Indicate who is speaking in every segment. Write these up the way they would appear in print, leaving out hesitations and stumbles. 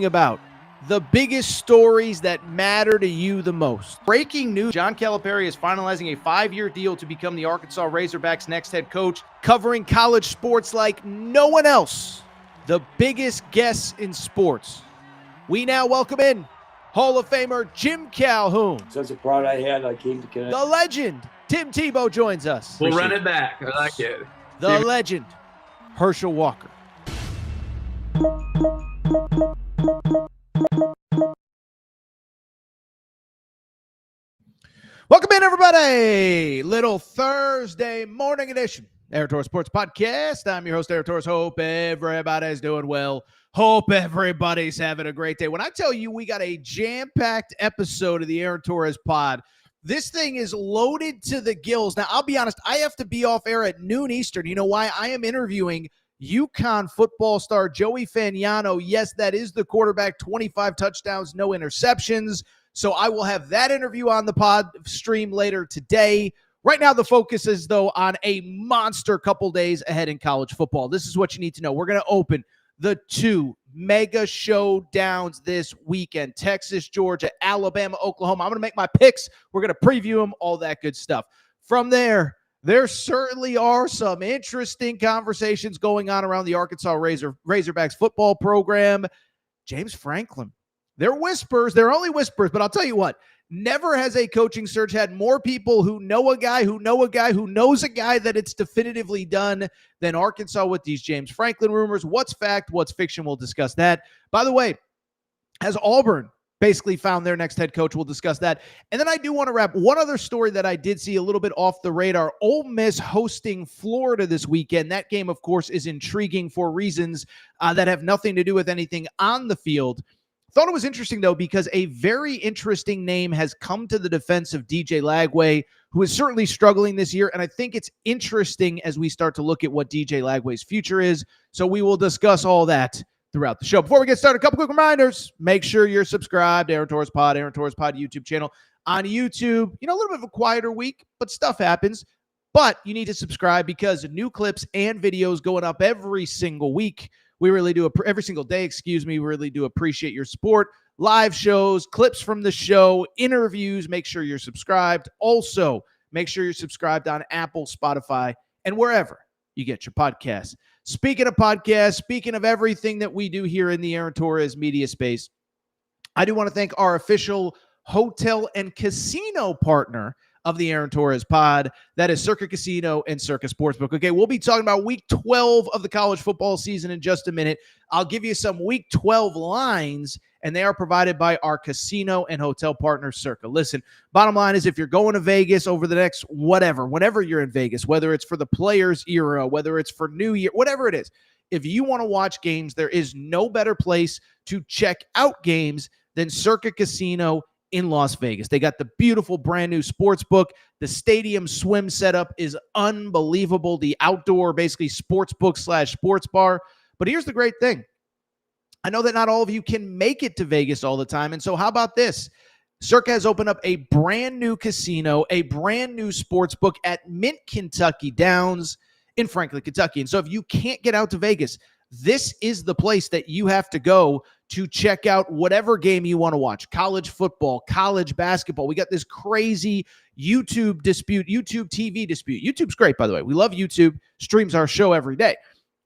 Speaker 1: About the biggest stories that matter to you the most. Breaking news, John Calipari is finalizing a 5-year deal to become the Arkansas Razorbacks' next head coach, covering college sports like no one else. The biggest guests in sports. We now welcome in Hall of Famer Jim Calhoun.
Speaker 2: Such a pride I had, I came to connect.
Speaker 1: The legend, Tim Tebow, joins us.
Speaker 3: We'll run it back. I like it.
Speaker 1: The legend, Herschel Walker. Welcome in, everybody. Little Thursday morning edition, Aaron Torres Sports Podcast. I'm your host, Aaron Torres. Hope everybody's doing well. Hope everybody's having a great day. When I tell you we got a jam-packed episode of the Aaron Torres Pod, this thing is loaded to the gills. Now, I'll be honest, I have to be off air at noon Eastern. You know why? I am interviewing UConn football star Joey Fagnano. Yes, that is the quarterback, 25 touchdowns, no interceptions. So I will have that interview on the pod stream later today. Right now, the focus is, though, on a monster couple days ahead in college football. This is what you need to know. We're going to open the 2 mega showdowns this weekend. Texas, Georgia, Alabama, Oklahoma. I'm going to make my picks. We're going to preview them, all that good stuff. From there certainly are some interesting conversations going on around the Arkansas Razorbacks football program. James Franklin. They're whispers. They're only whispers, but I'll tell you what. Never has a coaching search had more people who know a guy, who know a guy, who knows a guy that it's definitively done than Arkansas with these James Franklin rumors. What's fact? What's fiction? We'll discuss that. By the way, has Auburn basically found their next head coach? We'll discuss that. And then I do want to wrap one other story that I did see a little bit off the radar. Ole Miss hosting Florida this weekend. That game, of course, is intriguing for reasons that have nothing to do with anything on the field. Thought it was interesting, though, because a very interesting name has come to the defense of DJ Lagway, who is certainly struggling this year. And I think it's interesting as we start to look at what DJ Lagway's future is. So we will discuss all that throughout the show. Before we get started, a couple quick reminders. Make sure you're subscribed to Aaron Torres Pod YouTube channel on YouTube. You know, a little bit of a quieter week, but stuff happens. But you need to subscribe because new clips and videos going up every single week. We really do, every single day, we really do appreciate your support. Live shows, clips from the show, interviews. Make sure you're subscribed. Also, make sure you're subscribed on Apple, Spotify, and wherever you get your podcasts. Speaking of podcasts, speaking of everything that we do here in the Aaron Torres media space, I do want to thank our official hotel and casino partner of the Aaron Torres Pod. That is Circa Casino and Circa Sportsbook. Okay, we'll be talking about week 12 of the college football season in just a minute. I'll give you some week 12 lines, and they are provided by our casino and hotel partner, Circa. Listen, bottom line is if you're going to Vegas over the next whenever you're in Vegas, whether it's for the Players era, whether it's for New Year, whatever it is, if you want to watch games, there is no better place to check out games than Circa Casino in Las Vegas. They got the beautiful brand new sports book. The stadium swim setup is unbelievable. The outdoor, basically sports book / sports bar. But here's the great thing. I know that not all of you can make it to Vegas all the time. And so how about this? Circa has opened up a brand new casino, a brand new sports book at Mint Kentucky Downs in Franklin, Kentucky. And so if you can't get out to Vegas, this is the place that you have to go to check out whatever game you want to watch. College football, college basketball. We got this crazy YouTube TV dispute. YouTube's great, by the way. We love YouTube. Streams our show every day.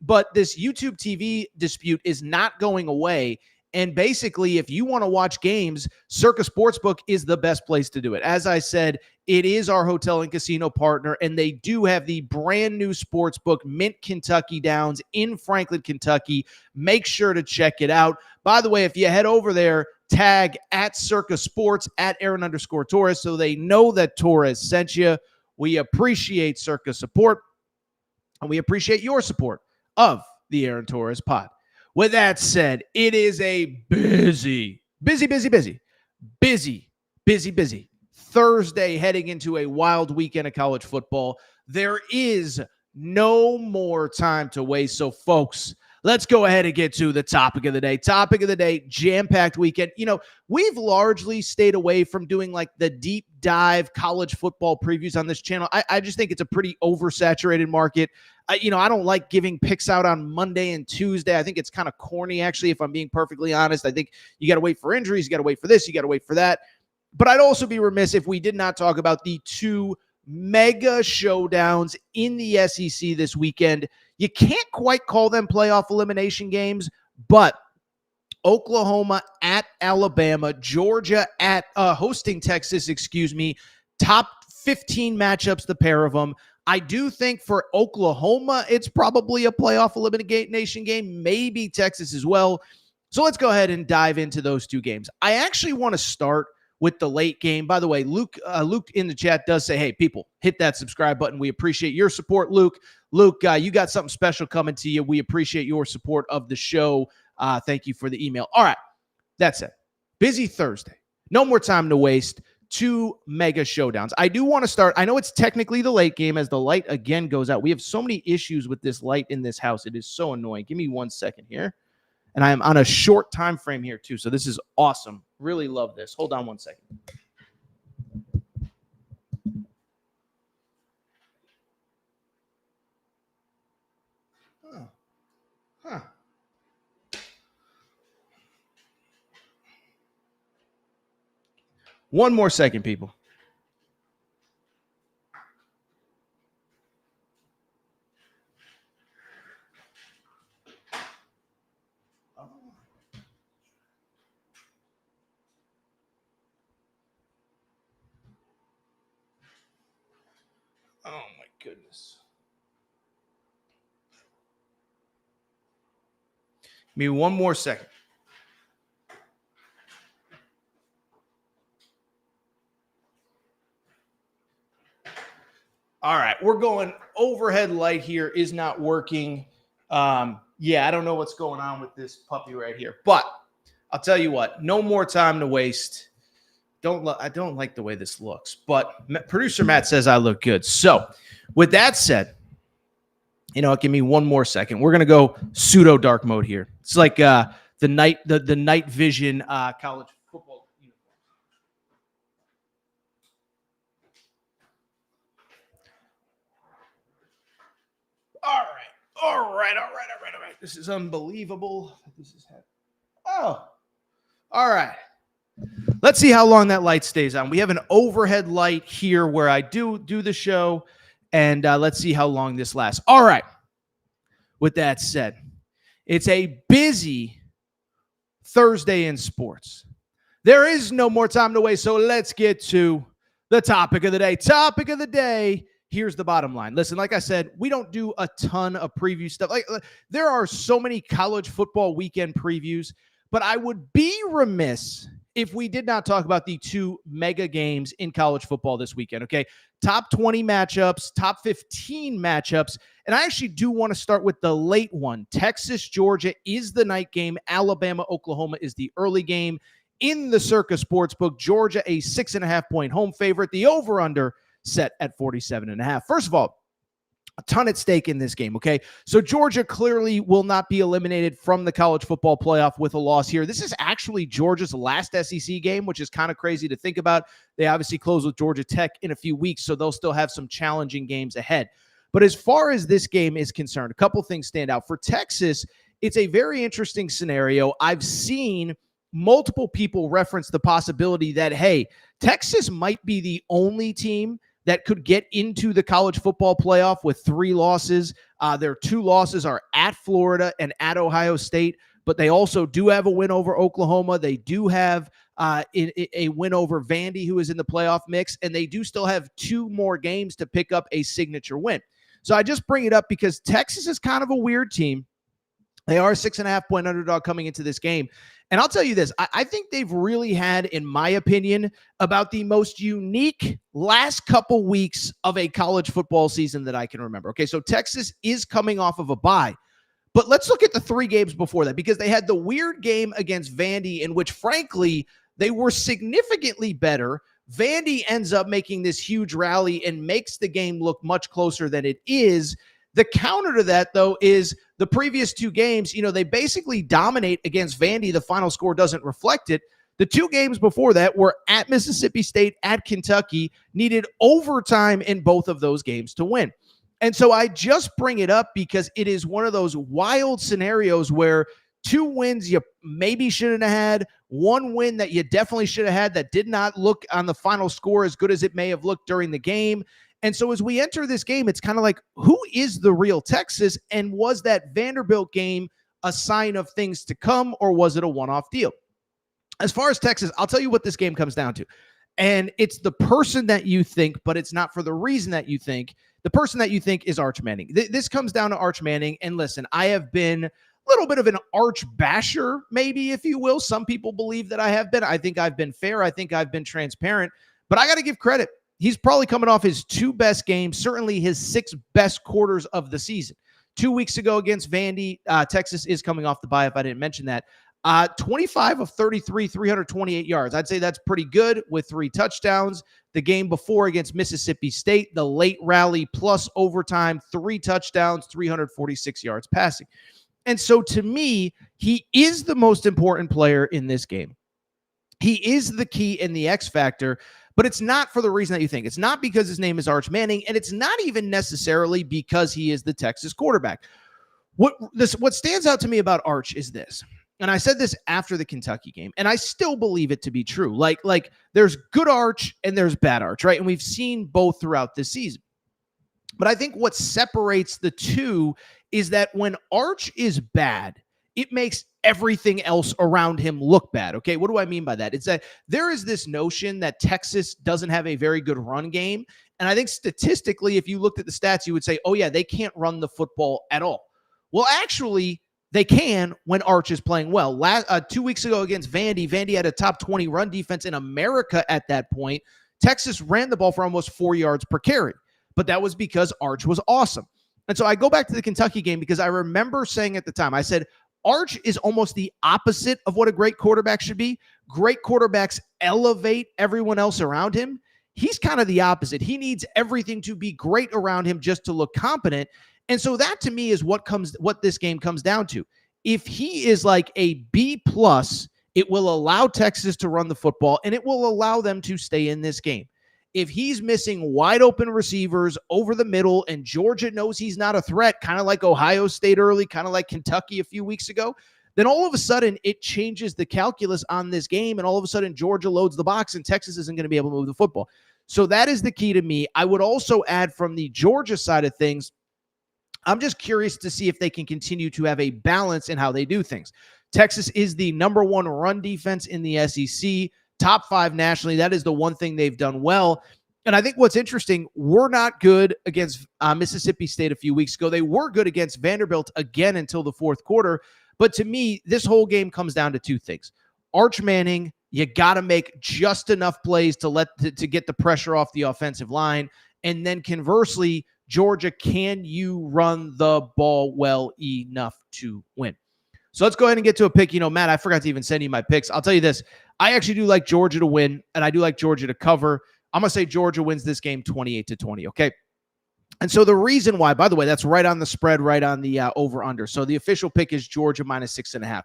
Speaker 1: But this YouTube TV dispute is not going away. And basically, if you want to watch games, Circa Sportsbook is the best place to do it. As I said, it is our hotel and casino partner, and they do have the brand new sportsbook, Mint Kentucky Downs in Franklin, Kentucky. Make sure to check it out. By the way, if you head over there, tag at Circa Sports, at Aaron_Torres, so they know that Torres sent you. We appreciate Circa support, and we appreciate your support of the Aaron Torres Pod. With that said, it is a busy Thursday heading into a wild weekend of college football. There is no more time to waste. So, folks, let's go ahead and get to the topic of the day. Topic of the day, jam-packed weekend. We've largely stayed away from doing like the deep dive college football previews on this channel. I just think it's a pretty oversaturated market. I don't like giving picks out on Monday and Tuesday. I think it's kind of corny, actually, if I'm being perfectly honest. I think you got to wait for injuries. You got to wait for this. You got to wait for that. But I'd also be remiss if we did not talk about the two mega showdowns in the SEC this weekend. You can't quite call them playoff elimination games, but Oklahoma at Alabama, Georgia at hosting Texas, top 15 matchups, the pair of them. I do think for Oklahoma, it's probably a playoff elimination game, maybe Texas as well. So let's go ahead and dive into those two games. I actually want to start with the late game. By the way, Luke in the chat does say, hey, people, hit that subscribe button. We appreciate your support, Luke. Luke, you got something special coming to you. We appreciate your support of the show. Thank you for the email. All right, that's it. Busy Thursday. No more time to waste. Two mega showdowns. I do want to start. I know it's technically the late game as the light again goes out. We have so many issues with this light in this house. It is so annoying. Give me 1 second here. And I am on a short time frame here too. So this is awesome. Really love this. Hold on 1 second. Huh. One more second, people. Oh, my goodness. Give me 1 more second. All right, we're going overhead light here is not working. Yeah, I don't know what's going on with this puppy right here, but I'll tell you what, no more time to waste. I don't like the way this looks, but producer Matt says I look good. So with that said, give me 1 more second. We're going to go pseudo dark mode here. It's like the night vision college football uniform. All right. This is unbelievable. This is happening. Oh, all right. Let's see how long that light stays on. We have an overhead light here where I do the show, and let's see how long this lasts. All right. With that said, it's a busy Thursday in sports. There is no more time to waste, so let's get to the topic of the day. Topic of the day. Here's the bottom line. Listen, like I said, we don't do a ton of preview stuff. Like there are so many college football weekend previews, but I would be remiss if we did not talk about the two mega games in college football this weekend, okay? Top 20 matchups, top 15 matchups, and I actually do want to start with the late one. Texas, Georgia is the night game. Alabama, Oklahoma is the early game. In the Circa Sportsbook, Georgia a 6.5-point home favorite. The over-under set at 47.5. First of all, a ton at stake in this game, okay? So Georgia clearly will not be eliminated from the college football playoff with a loss here. This is actually Georgia's last SEC game, which is kind of crazy to think about. They obviously close with Georgia Tech in a few weeks, so they'll still have some challenging games ahead. But as far as this game is concerned, a couple things stand out. For Texas, it's a very interesting scenario. I've seen multiple people reference the possibility that, hey, Texas might be the only team that could get into the college football playoff with 3 losses. Their 2 losses are at Florida and at Ohio State, but they also do have a win over Oklahoma. They do have a win over Vandy, who is in the playoff mix, and they do still have 2 more games to pick up a signature win. So I just bring it up because Texas is kind of a weird team. They are a 6.5-point underdog coming into this game. And I'll tell you this, I think they've really had, in my opinion, about the most unique last couple weeks of a college football season that I can remember. Okay, so Texas is coming off of a bye. But let's look at the 3 games before that, because they had the weird game against Vandy in which, frankly, they were significantly better. Vandy ends up making this huge rally and makes the game look much closer than it is. The counter to that, though, is the previous two games, they basically dominate against Vandy. The final score doesn't reflect it. The two games before that were at Mississippi State, at Kentucky, needed overtime in both of those games to win. And so I just bring it up because it is one of those wild scenarios where two wins you maybe shouldn't have had, one win that you definitely should have had that did not look on the final score as good as it may have looked during the game. And so as we enter this game, it's kind of like, who is the real Texas? And was that Vanderbilt game a sign of things to come, or was it a one-off deal? As far as Texas, I'll tell you what this game comes down to. And it's the person that you think, but it's not for the reason that you think. The person that you think is Arch Manning. This comes down to Arch Manning. And listen, I have been a little bit of an Arch basher, maybe, if you will. Some people believe that I have been. I think I've been fair. I think I've been transparent. But I got to give credit. He's probably coming off his two best games, certainly his six best quarters of the season. 2 weeks ago against Vandy, Texas is coming off the bye, if I didn't mention that. 25 of 33, 328 yards. I'd say that's pretty good with 3 touchdowns. The game before against Mississippi State, the late rally plus overtime, 3 touchdowns, 346 yards passing. And so to me, he is the most important player in this game. He is the key and the X factor, but it's not for the reason that you think. It's not because his name is Arch Manning, and it's not even necessarily because he is the Texas quarterback. What stands out to me about Arch is this. And I said this after the Kentucky game, and I still believe it to be true. Like there's good Arch and there's bad Arch, right? And we've seen both throughout this season. But I think what separates the two is that when Arch is bad, it makes everything else around him look bad. Okay, what do I mean by that? It's that there is this notion that Texas doesn't have a very good run game. And I think statistically, if you looked at the stats, you would say, oh yeah, they can't run the football at all. Well, actually, they can when Arch is playing well. 2 weeks ago against Vandy had a top 20 run defense in America at that point. Texas ran the ball for almost 4 yards per carry, but that was because Arch was awesome. And so I go back to the Kentucky game because I remember saying at the time, I said, Arch is almost the opposite of what a great quarterback should be. Great quarterbacks elevate everyone else around him. He's kind of the opposite. He needs everything to be great around him just to look competent. And so that to me is what this game comes down to. If he is like a B+, it will allow Texas to run the football and it will allow them to stay in this game. If he's missing wide open receivers over the middle and Georgia knows he's not a threat, kind of like Ohio State early, kind of like Kentucky a few weeks ago, then all of a sudden it changes the calculus on this game. And all of a sudden Georgia loads the box and Texas isn't going to be able to move the football. So that is the key to me. I would also add from the Georgia side of things, I'm just curious to see if they can continue to have a balance in how they do things. Texas is the number 1 run defense in the SEC, top 5 nationally. That is the one thing they've done well. And I think what's interesting, we're not good against Mississippi State a few weeks ago. They were good against Vanderbilt again until the fourth quarter. But to me, this whole game comes down to 2 things. Arch Manning, you got to make just enough plays to get the pressure off the offensive line. And then conversely, Georgia, can you run the ball well enough to win? So let's go ahead and get to a pick. Matt, I forgot to even send you my picks. I'll tell you this. I actually do like Georgia to win, and I do like Georgia to cover. I'm going to say Georgia wins this game 28-20, okay? And so the reason why, by the way, that's right on the spread, right on the over-under. So the official pick is Georgia -6.5.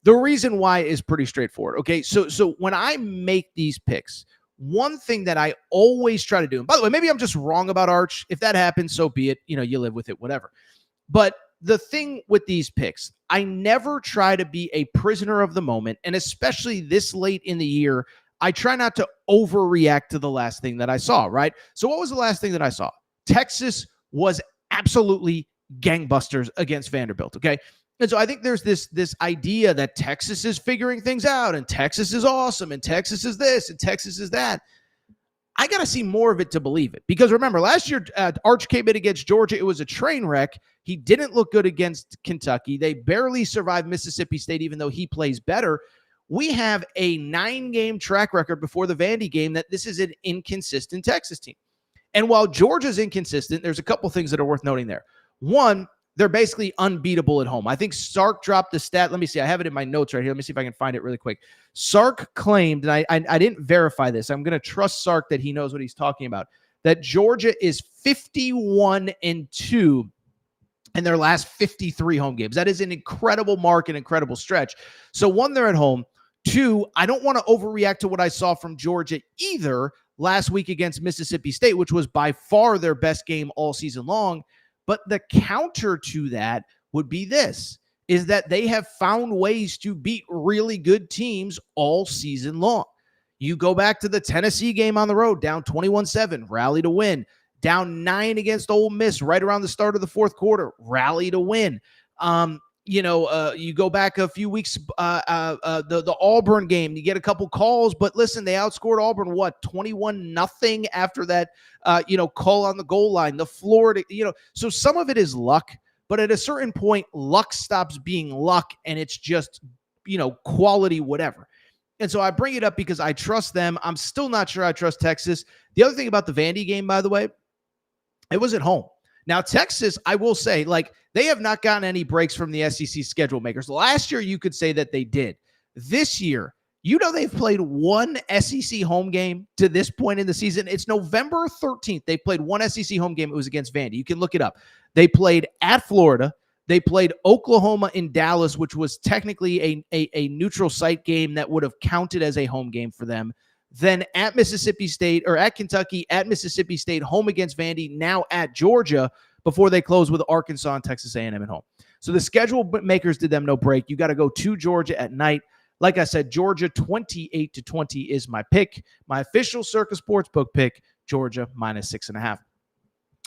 Speaker 1: The reason why is pretty straightforward, okay? So when I make these picks, one thing that I always try to do, and by the way, maybe I'm just wrong about Arch. If that happens, so be it. You live with it, whatever. But the thing with these picks, I never try to be a prisoner of the moment, and especially this late in the year, I try not to overreact to the last thing that I saw, right? So what was the last thing that I saw? Texas was absolutely gangbusters against Vanderbilt, okay? And so I think there's this idea that Texas is figuring things out and Texas is awesome and Texas is this and Texas is that. I got to see more of it to believe it. Because remember, last year, Arch came in against Georgia. It was a train wreck. He didn't look good against Kentucky. They barely survived Mississippi State, even though he plays better. We have a 9-game track record before the Vandy game that this is an inconsistent Texas team. And while Georgia's inconsistent, there's a couple things that are worth noting there. One, they're basically unbeatable at home. I think Sark dropped the stat. Let me see. I have it in my notes right here. Let me see if I can find it really quick. Sark claimed, and I didn't verify this. I'm going to trust Sark that he knows what he's talking about, that Georgia is 51-2 in their last 53 home games. That is an incredible mark, an incredible stretch. So one, they're at home. Two, I don't want to overreact to what I saw from Georgia either last week against Mississippi State, which was by far their best game all season long. But the counter to that would be this, is that they have found ways to beat really good teams all season long. You go back to the Tennessee game on the road, down 21-7, rally to win. Down 9 against Ole Miss right around the start of the fourth quarter, rally to win. You go back a few weeks, the Auburn game, you get a couple calls, but listen, they outscored Auburn, 21-0 after that, call on the goal line, the Florida, so some of it is luck, but at a certain point, luck stops being luck and it's just, quality, whatever. And so I bring it up because I trust them. I'm still not sure I trust Texas. The other thing about the Vandy game, by the way, it was at home. Now, Texas, I will say, they have not gotten any breaks from the SEC schedule makers. Last year, you could say that they did. This year, they've played one SEC home game to this point in the season. It's November 13th. They played one SEC home game. It was against Vandy. You can look it up. They played at Florida. They played Oklahoma in Dallas, which was technically a neutral site game that would have counted as a home game for them. Then at Mississippi State, or at Kentucky, at Mississippi State, home against Vandy, now at Georgia, before they close with Arkansas and Texas A&M at home. So the schedule makers did them no break. You got to go to Georgia at night. Like I said, Georgia 28-20 is my pick. My official Circa Sportsbook pick, Georgia -6.5.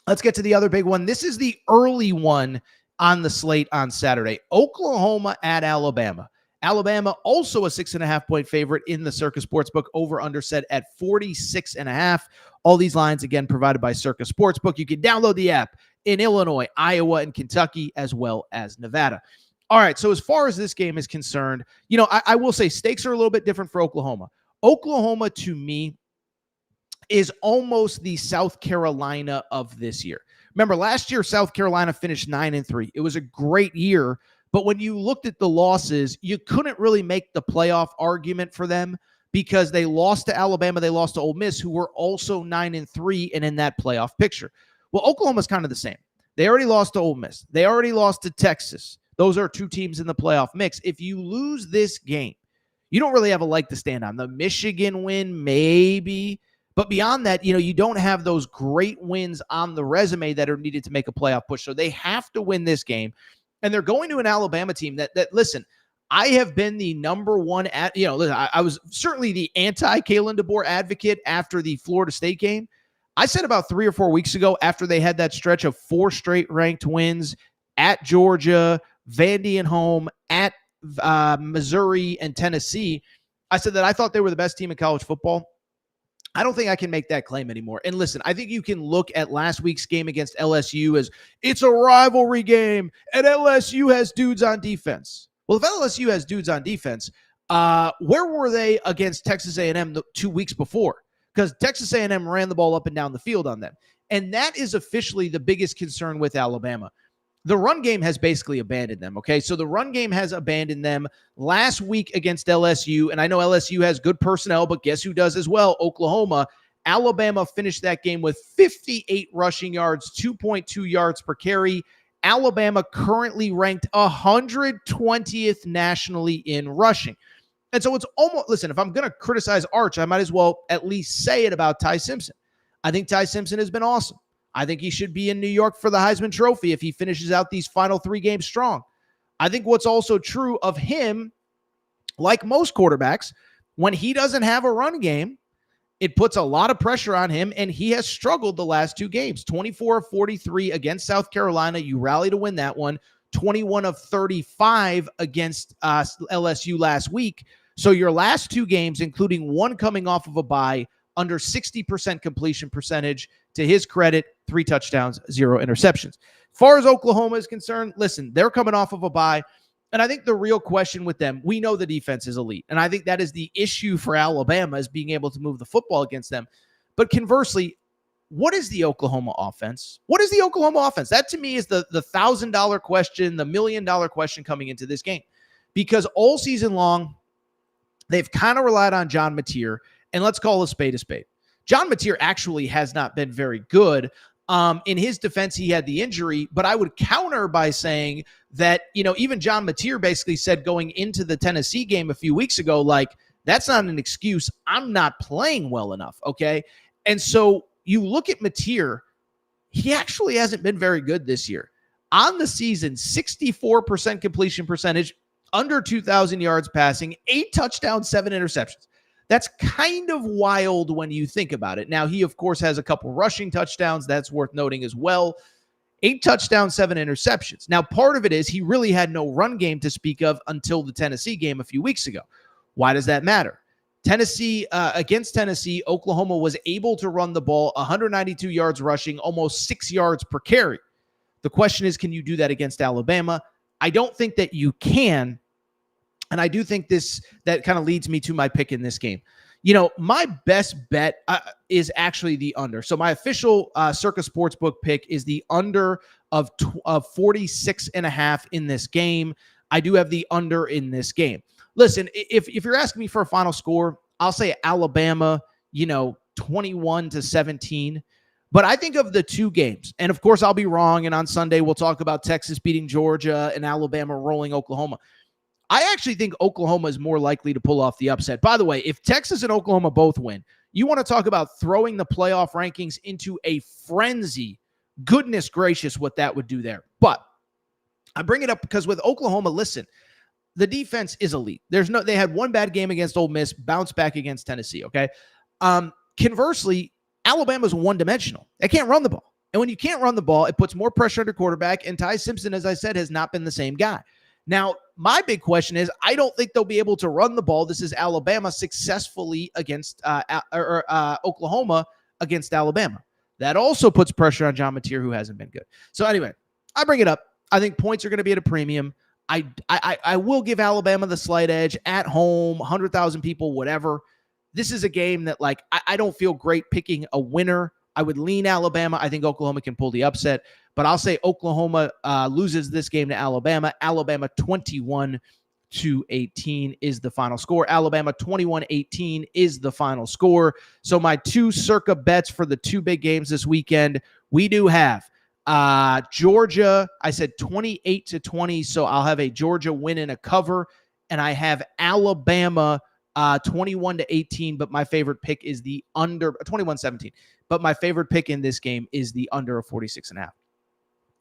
Speaker 1: Let's get to the other big one. This is the early one on the slate on Saturday. Oklahoma at Alabama. Alabama also a 6.5-point favorite in the Circa Sportsbook, over under set at 46.5. All these lines, again, provided by Circa Sportsbook. You can download the app in Illinois, Iowa, and Kentucky, as well as Nevada. All right, so as far as this game is concerned, I will say stakes are a little bit different for Oklahoma. Oklahoma, to me, is almost the South Carolina of this year. Remember, last year, South Carolina finished 9-3. It was a great year. But when you looked at the losses, you couldn't really make the playoff argument for them because they lost to Alabama, they lost to Ole Miss, who were also 9-3 and in that playoff picture. Well, Oklahoma's kind of the same. They already lost to Ole Miss. They already lost to Texas. Those are two teams in the playoff mix. If you lose this game, you don't really have a leg to stand on. The Michigan win, maybe. But beyond that, you don't have those great wins on the resume that are needed to make a playoff push. So they have to win this game. And they're going to an Alabama team that listen, I have been the number one I was certainly the anti-Kalen DeBoer advocate after the Florida State game. I said about 3 or 4 weeks ago, after they had that stretch of 4 straight ranked wins at Georgia, Vandy and home, at Missouri and Tennessee, I said that I thought they were the best team in college football. I don't think I can make that claim anymore. And listen, I think you can look at last week's game against LSU as it's a rivalry game and LSU has dudes on defense. Well, if LSU has dudes on defense, where were they against Texas A&M 2 weeks before? Because Texas A&M ran the ball up and down the field on them. And that is officially the biggest concern with Alabama. The run game has basically abandoned them, okay? So the run game has abandoned them last week against LSU, and I know LSU has good personnel, but guess who does as well? Oklahoma. Alabama finished that game with 58 rushing yards, 2.2 yards per carry. Alabama currently ranked 120th nationally in rushing. And so it's almost, listen, if I'm going to criticize Arch, I might as well at least say it about Ty Simpson. I think Ty Simpson has been awesome. I think he should be in New York for the Heisman Trophy if he finishes out these final 3 games strong. I think what's also true of him, like most quarterbacks, when he doesn't have a run game, it puts a lot of pressure on him, and he has struggled the last 2 games. 24 of 43 against South Carolina. You rally to win that one. 21 of 35 against LSU last week. So your last 2 games, including one coming off of a bye, under 60% completion percentage. To his credit, 3 touchdowns, 0 interceptions. As far as Oklahoma is concerned, listen, they're coming off of a bye. And I think the real question with them, we know the defense is elite. And I think that is the issue for Alabama, is being able to move the football against them. But conversely, what is the Oklahoma offense? What is the Oklahoma offense? That to me is the $1,000 question, the $1 million question coming into this game. Because all season long, they've kind of relied on John Mateer. And let's call a spade a spade. John Mateer actually has not been very good In his defense, he had the injury, but I would counter by saying that, even John Mateer basically said going into the Tennessee game a few weeks ago, like, that's not an excuse. I'm not playing well enough, okay? And so you look at Mateer, he actually hasn't been very good this year. On the season, 64% completion percentage, under 2,000 yards passing, 8 touchdowns, 7 interceptions. That's kind of wild when you think about it. Now, he, of course, has a couple rushing touchdowns. That's worth noting as well. 8 touchdowns, 7 interceptions. Now, part of it is he really had no run game to speak of until the Tennessee game a few weeks ago. Why does that matter? Against Tennessee, Oklahoma was able to run the ball 192 yards rushing, almost 6 yards per carry. The question is, can you do that against Alabama? I don't think that you can. And I do think that kind of leads me to my pick in this game. My best bet is actually the under. So my official Circa Sportsbook pick is the under of 46.5 in this game. I do have the under in this game. Listen, if you're asking me for a final score, I'll say Alabama, 21-17. But I think of the two games, and of course I'll be wrong, and on Sunday we'll talk about Texas beating Georgia and Alabama rolling Oklahoma. I actually think Oklahoma is more likely to pull off the upset. By the way, if Texas and Oklahoma both win, you want to talk about throwing the playoff rankings into a frenzy. Goodness gracious, what that would do there. But I bring it up because with Oklahoma, listen, the defense is elite. They had one bad game against Ole Miss, bounced back against Tennessee, okay? Conversely, Alabama's one-dimensional. They can't run the ball. And when you can't run the ball, it puts more pressure on your quarterback, and Ty Simpson, as I said, has not been the same guy. Now, my big question is, I don't think they'll be able to run the ball. This is Alabama successfully against Oklahoma against Alabama. That also puts pressure on John Mateer, who hasn't been good. So anyway, I bring it up. I think points are going to be at a premium. I will give Alabama the slight edge at home, 100,000 people, whatever. This is a game that, I don't feel great picking a winner. I would lean Alabama. I think Oklahoma can pull the upset, but I'll say Oklahoma loses this game to Alabama. Alabama 21-18 is the final score. Alabama 21-18 is the final score. So my two Circa bets for the two big games this weekend, we do have Georgia. I said 28-20, so I'll have a Georgia win and a cover, and I have Alabama 21-18, but my favorite pick is the under 21-17. But my favorite pick in this game is the under of 46.5.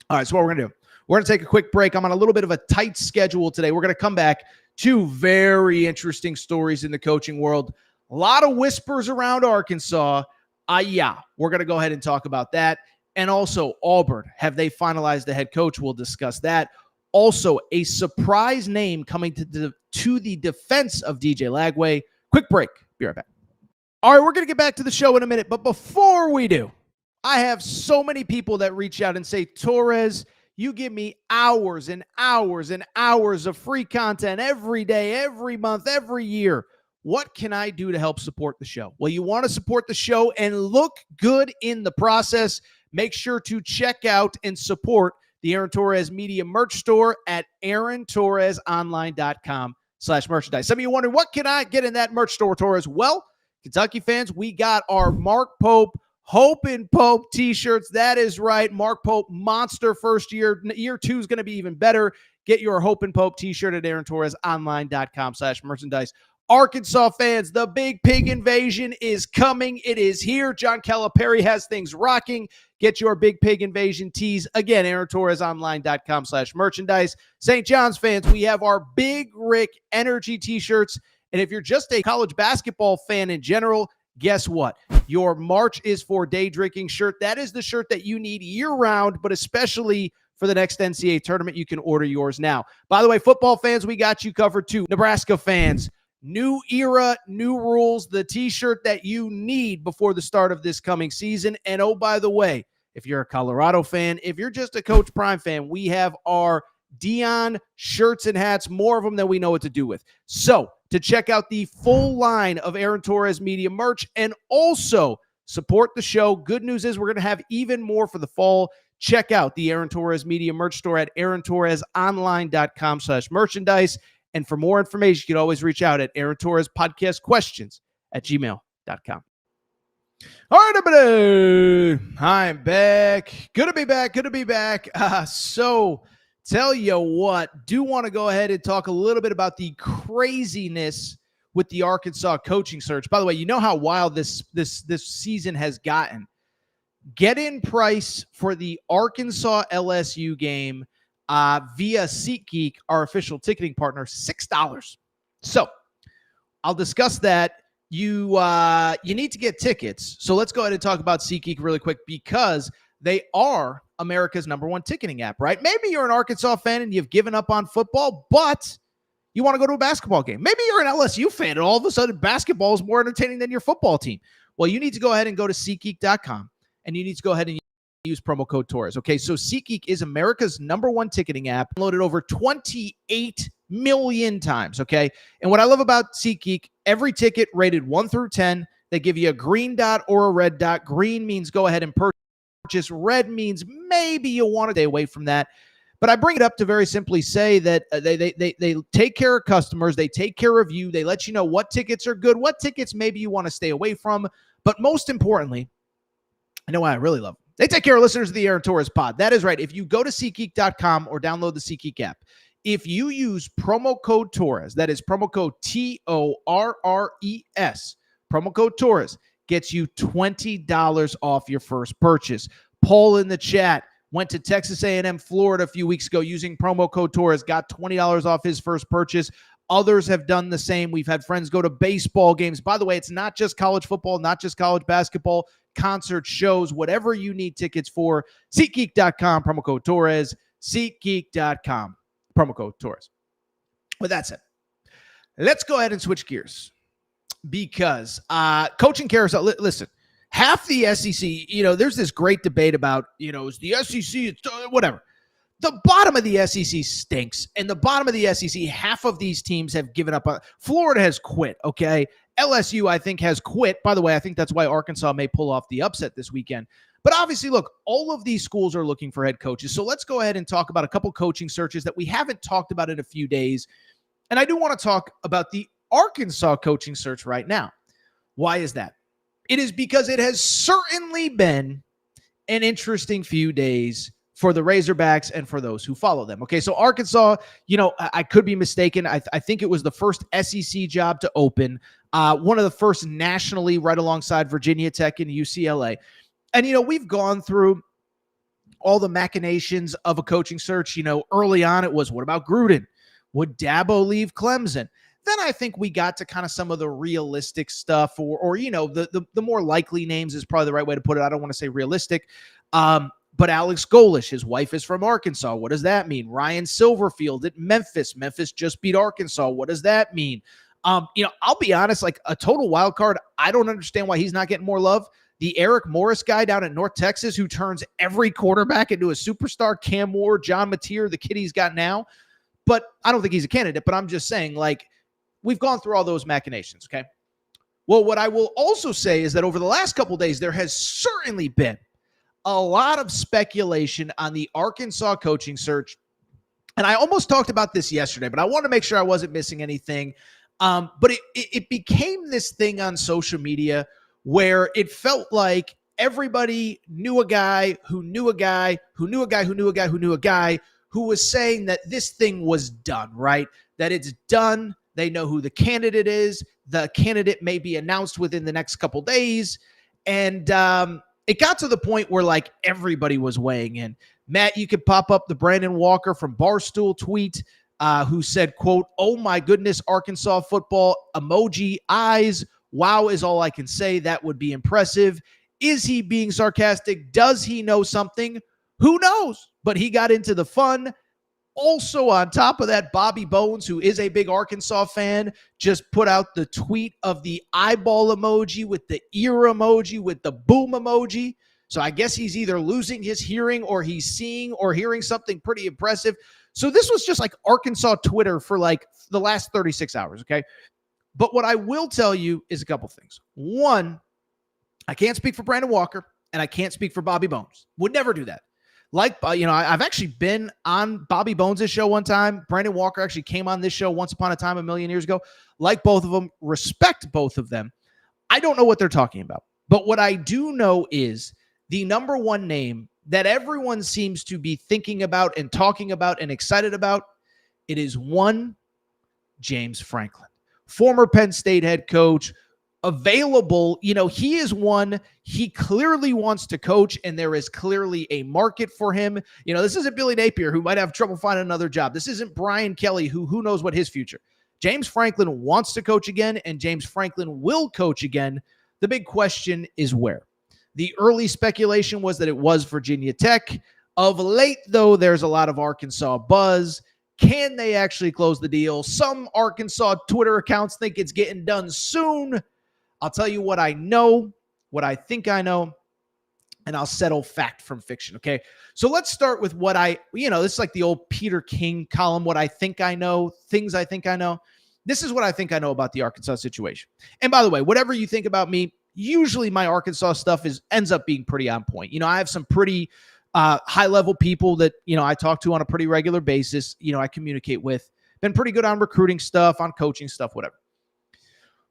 Speaker 1: All right, so what we're going to do, we're going to take a quick break. I'm on a little bit of a tight schedule today. We're going to come back. Two very interesting stories in the coaching world. A lot of whispers around Arkansas. We're going to go ahead and talk about that. And also Auburn. Have they finalized the head coach? We'll discuss that. Also, a surprise name coming to the defense of DJ Lagway. Quick break. Be right back. All right, we're going to get back to the show in a minute. But before we do, I have so many people that reach out and say, Torres, you give me hours and hours and hours of free content every day, every month, every year. What can I do to help support the show? Well, you want to support the show and look good in the process. Make sure to check out and support the Aaron Torres Media merch store at aarontorresonline.com/merchandise. Some of you wondering, what can I get in that merch store, Torres? Well, Kentucky fans, we got our Mark Pope Hope and Pope t-shirts. That is right. Mark Pope, monster first year. Year 2 is going to be even better. Get your Hope and Pope t-shirt at aarontorresonline.com/merchandise. Arkansas fans, the Big Pig Invasion is coming. It is here. John Calipari has things rocking. Get your Big Pig Invasion tees. Again, aarontorresonline.com/merchandise. St. John's fans, we have our Big Rick Energy t-shirts. And if you're just a college basketball fan in general, guess what? Your March is for Day Drinking shirt. That is the shirt that you need year-round, but especially for the next NCAA tournament. You can order yours now. By the way, football fans, we got you covered too. Nebraska fans, new era, new rules, the t-shirt that you need before the start of this coming season. And oh, by the way, if you're a Colorado fan, if you're just a Coach Prime fan, we have our Dion shirts and hats, more of them than we know what to do with. So to check out the full line of Aaron Torres Media merch and also support the show, good news is we're going to have even more for the fall. Check out the Aaron Torres Media merch store at aarontorresonline.com/merchandise. And for more information, you can always reach out at Aaron Torres Podcast Questions at gmail.com. All right, everybody. I'm back. Good to be back. Good to be back. So, tell you what, do want to go ahead and talk a little bit about the craziness with the Arkansas coaching search. By the way, you know how wild this season has gotten. Get-in price for the Arkansas LSU game via SeatGeek, our official ticketing partner, $6. So, I'll discuss that. You need to get tickets. So let's go ahead and talk about SeatGeek really quick because they are America's #1 ticketing app, right? Maybe you're an Arkansas fan and you've given up on football, but you want to go to a basketball game. Maybe you're an LSU fan and all of a sudden basketball is more entertaining than your football team. Well, you need to go ahead and go to SeatGeek.com and you need to go ahead and use promo code Torres. Okay, so SeatGeek is America's #1 ticketing app, loaded over 28 million times, okay? And what I love about SeatGeek, every ticket rated 1 through 10, they give you a green dot or a red dot. Green means go ahead and purchase. Red means maybe you want to stay away from that. But I bring it up to very simply say that they take care of customers. They take care of you. They let you know what tickets are good, what tickets maybe you want to stay away from. But most importantly, I know why I really love them. They take care of listeners of the Aaron Torres pod. That is right. If you go to SeatGeek.com or download the SeatGeek app, if you use promo code Torres, that is promo code TORRES, promo code Torres gets you $20 off your first purchase. Paul in the chat went to Texas A&M Florida a few weeks ago using promo code Torres, got $20 off his first purchase. Others have done the same. We've had friends go to baseball games. By the way, it's not just college football, not just college basketball, concert shows, whatever you need tickets for. SeatGeek.com, promo code Torres, SeatGeek.com. Promo code Torres. With that said, let's go ahead and switch gears because coaching carousel, listen, half the SEC, there's this great debate about, is the SEC, it's whatever. The bottom of the SEC stinks, and the bottom of the SEC, half of these teams have given up. Florida has quit, okay? LSU, I think, has quit. By the way, I think that's why Arkansas may pull off the upset this weekend. But obviously, look, all of these schools are looking for head coaches. So let's go ahead and talk about a couple coaching searches that we haven't talked about in a few days. And I do want to talk about the Arkansas coaching search right now. Why is that? It is because it has certainly been an interesting few days for the Razorbacks and for those who follow them. Okay, so Arkansas, I could be mistaken. I think it was the first SEC job to open, one of the first nationally right alongside Virginia Tech and UCLA. And, we've gone through all the machinations of a coaching search. Early on it was, what about Gruden? Would Dabo leave Clemson? Then I think we got to kind of some of the realistic stuff or the more likely names is probably the right way to put it. I don't want to say realistic. But Alex Golish, his wife is from Arkansas. What does that mean? Ryan Silverfield at Memphis. Memphis just beat Arkansas. What does that mean? I'll be honest, like a total wild card. I don't understand why he's not getting more love. The Eric Morris guy down at North Texas who turns every quarterback into a superstar, Cam Ward, John Mateer, the kid he's got now. But I don't think he's a candidate, but I'm just saying, like, we've gone through all those machinations, okay? Well, what I will also say is that over the last couple of days, there has certainly been a lot of speculation on the Arkansas coaching search. And I almost talked about this yesterday, but I want to make sure I wasn't missing anything. But it became this thing on social media where it felt like everybody knew a guy who knew a guy who knew a guy who knew a guy who knew a guy who was saying that this thing was done, right? That it's done. They know who the candidate is. The candidate may be announced within the next couple days. And it got to the point where, like, everybody was weighing in. Matt, you could pop up the Brandon Walker from Barstool tweet who said, quote, "Oh my goodness, Arkansas football, emoji, eyes. Wow is all I can say. That would be impressive." Is he being sarcastic? Does he know something? Who knows? But he got into the fun. Also, on top of that, Bobby Bones, who is a big Arkansas fan, just put out the tweet of the eyeball emoji with the ear emoji with the boom emoji. So I guess he's either losing his hearing or he's seeing or hearing something pretty impressive. So this was just like Arkansas Twitter for like the last 36 hours, okay? But what I will tell you is a couple things. One, I can't speak for Brandon Walker and I can't speak for Bobby Bones. Would never do that. Like, I've actually been on Bobby Bones' show one time. Brandon Walker actually came on this show once upon a time a million years ago. Like both of them, respect both of them. I don't know what they're talking about. But what I do know is the number one name that everyone seems to be thinking about and talking about and excited about, it is one James Franklin, former Penn State head coach, available. He is one. He clearly wants to coach, and there is clearly a market for him. This isn't Billy Napier, who might have trouble finding another job. This isn't Brian Kelly, who knows what his future. James Franklin wants to coach again, and James Franklin will coach again. The big question is where. The early speculation was that it was Virginia Tech. Of late, though, there's a lot of Arkansas buzz. Can they actually close the deal? Some Arkansas Twitter accounts think it's getting done soon. I'll tell you what I know, what I think I know, and I'll settle fact from fiction, okay? So let's start with what this is like the old Peter King column, what I think I know, things I think I know. This is what I think I know about the Arkansas situation. And by the way, whatever you think about me, usually my Arkansas stuff ends up being pretty on point. I have some pretty high-level people that, I talk to on a pretty regular basis, I communicate with. Been pretty good on recruiting stuff, on coaching stuff, whatever.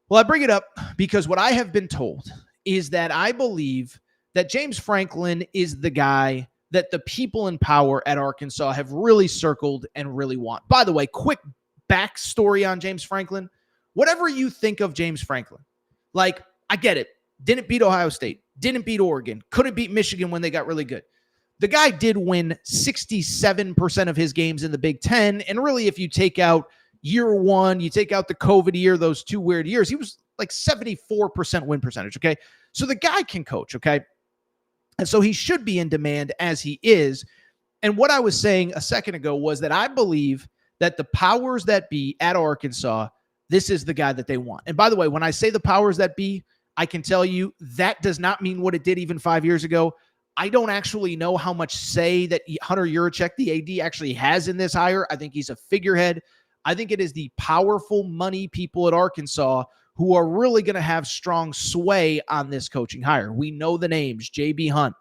Speaker 1: Well, I bring it up because what I have been told is that I believe that James Franklin is the guy that the people in power at Arkansas have really circled and really want. By the way, quick backstory on James Franklin. Whatever you think of James Franklin, like, I get it. Didn't beat Ohio State. Didn't beat Oregon. Couldn't beat Michigan when they got really good. The guy did win 67% of his games in the Big Ten. And really, if you take out year one, you take out the COVID year, those 2 weird years, he was like 74% win percentage, okay? So the guy can coach, okay? And so he should be in demand as he is. And what I was saying a second ago was that I believe that the powers that be at Arkansas, this is the guy that they want. And by the way, when I say the powers that be, I can tell you that does not mean what it did even 5 years ago. I don't actually know how much say that Hunter Yurachek, the AD, actually has in this hire. I think he's a figurehead. I think it is the powerful money people at Arkansas who are really going to have strong sway on this coaching hire. We know the names, J.B. Hunt.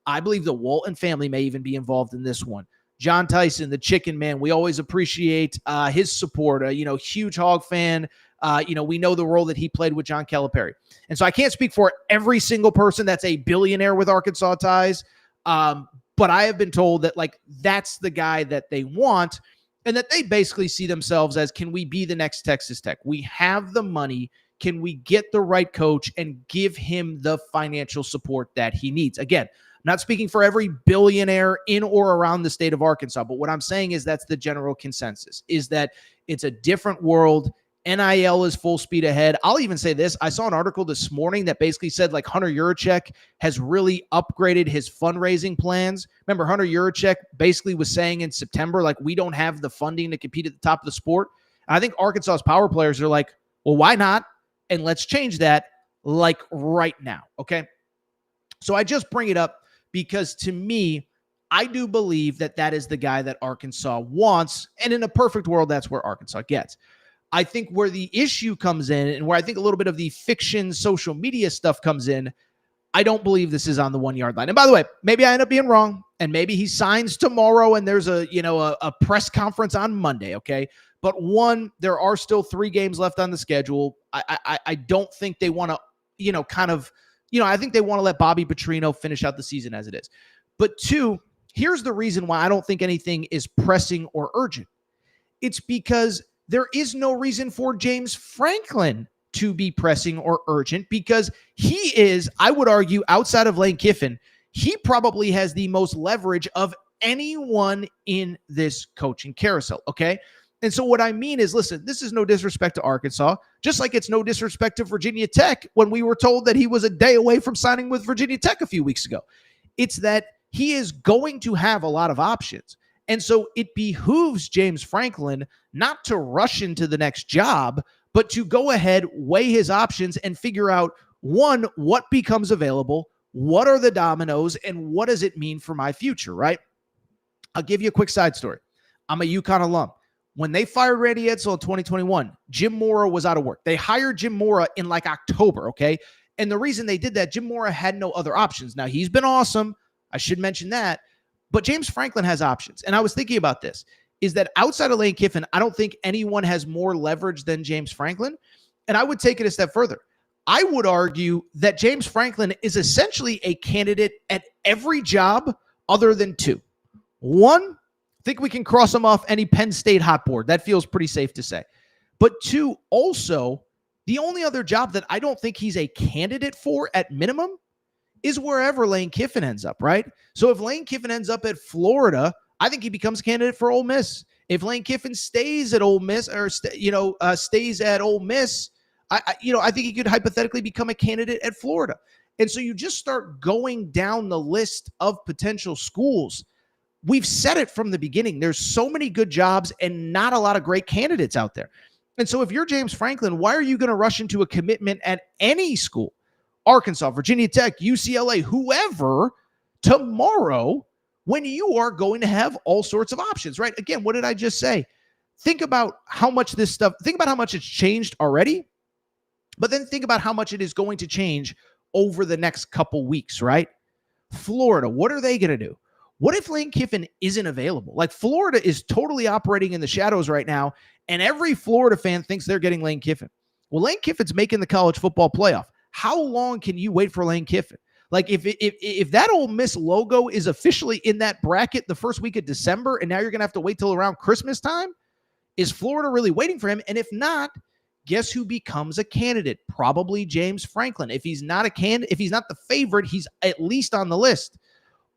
Speaker 1: I believe the Walton family may even be involved in this one. John Tyson, the Chicken Man. We always appreciate his support. Huge Hog fan. We know the role that he played with John Calipari. And so I can't speak for every single person that's a billionaire with Arkansas ties. But I have been told that, that's the guy that they want, and that they basically see themselves as, can we be the next Texas Tech? We have the money. Can we get the right coach and give him the financial support that he needs? Again, I'm not speaking for every billionaire in or around the state of Arkansas, but what I'm saying is that's the general consensus, is that it's a different world. NIL is full speed ahead. I'll even say this. I saw an article this morning that basically said Hunter Yurachek has really upgraded his fundraising plans. Remember, Hunter Yurachek basically was saying in September, we don't have the funding to compete at the top of the sport. And I think Arkansas's power players are like, well, why not? And let's change that right now. Okay. So I just bring it up because to me, I do believe that that is the guy that Arkansas wants. And in a perfect world, that's where Arkansas gets. I think where the issue comes in, and where I think a little bit of the fiction social media stuff comes in, I don't believe this is on the 1 yard line. And by the way, maybe I end up being wrong, and maybe he signs tomorrow and there's a press conference on Monday, okay? But one, there are still 3 games left on the schedule. I don't think they want to, I think they want to let Bobby Petrino finish out the season as it is. But 2, here's the reason why I don't think anything is pressing or urgent. It's because there is no reason for James Franklin to be pressing or urgent, because he is, I would argue, outside of Lane Kiffin, he probably has the most leverage of anyone in this coaching carousel, okay? And so what I mean is, listen, this is no disrespect to Arkansas, just like it's no disrespect to Virginia Tech when we were told that he was a day away from signing with Virginia Tech a few weeks ago. It's that he is going to have a lot of options. And so it behooves James Franklin not to rush into the next job, but to go ahead, weigh his options, and figure out, one, what becomes available, what are the dominoes, and what does it mean for my future, right? I'll give you a quick side story. I'm a UConn alum. When they fired Randy Edsall in 2021, Jim Mora was out of work. They hired Jim Mora in October, okay? And the reason they did that, Jim Mora had no other options. Now, he's been awesome. I should mention that. But James Franklin has options. And I was thinking about this, is that outside of Lane Kiffin, I don't think anyone has more leverage than James Franklin. And I would take it a step further. I would argue that James Franklin is essentially a candidate at every job other than two. One, I think we can cross him off any Penn State hot board. That feels pretty safe to say. But two, also, the only other job that I don't think he's a candidate for at minimum is wherever Lane Kiffin ends up, right? So if Lane Kiffin ends up at Florida, I think he becomes a candidate for Ole Miss. If Lane Kiffin stays at Ole Miss or stays at Ole Miss, I think he could hypothetically become a candidate at Florida. And so you just start going down the list of potential schools. We've said it from the beginning. There's so many good jobs and not a lot of great candidates out there. And so if you're James Franklin, why are you going to rush into a commitment at any school? Arkansas, Virginia Tech, UCLA, whoever, tomorrow, when you are going to have all sorts of options, right? Again, what did I just say? Think about how much it's changed already, but then think about how much it is going to change over the next couple weeks, right? Florida, what are they going to do? What if Lane Kiffin isn't available? Like, Florida is totally operating in the shadows right now, and every Florida fan thinks they're getting Lane Kiffin. Well, Lane Kiffin's making the college football playoff. How long can you wait for Lane Kiffin? Like, if that Ole Miss logo is officially in that bracket the first week of December, and now you're going to have to wait till around Christmas time, is Florida really waiting for him? And if not, guess who becomes a candidate? Probably James Franklin. If he's not the favorite, he's at least on the list.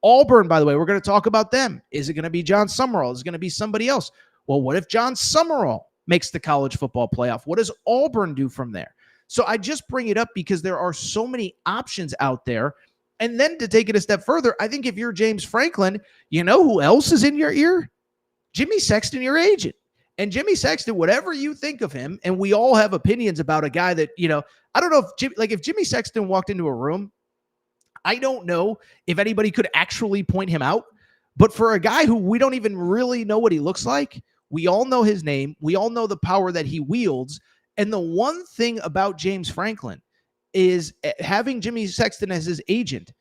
Speaker 1: Auburn, by the way, we're going to talk about them. Is it going to be John Summerall? Is it going to be somebody else? Well, what if John Summerall makes the college football playoff? What does Auburn do from there? So I just bring it up because there are so many options out there. And then to take it a step further, I think if you're James Franklin, you know who else is in your ear? Jimmy Sexton, your agent. And Jimmy Sexton, whatever you think of him, and we all have opinions about a guy that, I don't know if Jimmy Sexton walked into a room, I don't know if anybody could actually point him out. But for a guy who we don't even really know what he looks like, we all know his name. We all know the power that he wields. And the one thing about James Franklin is having Jimmy Sexton as his agent.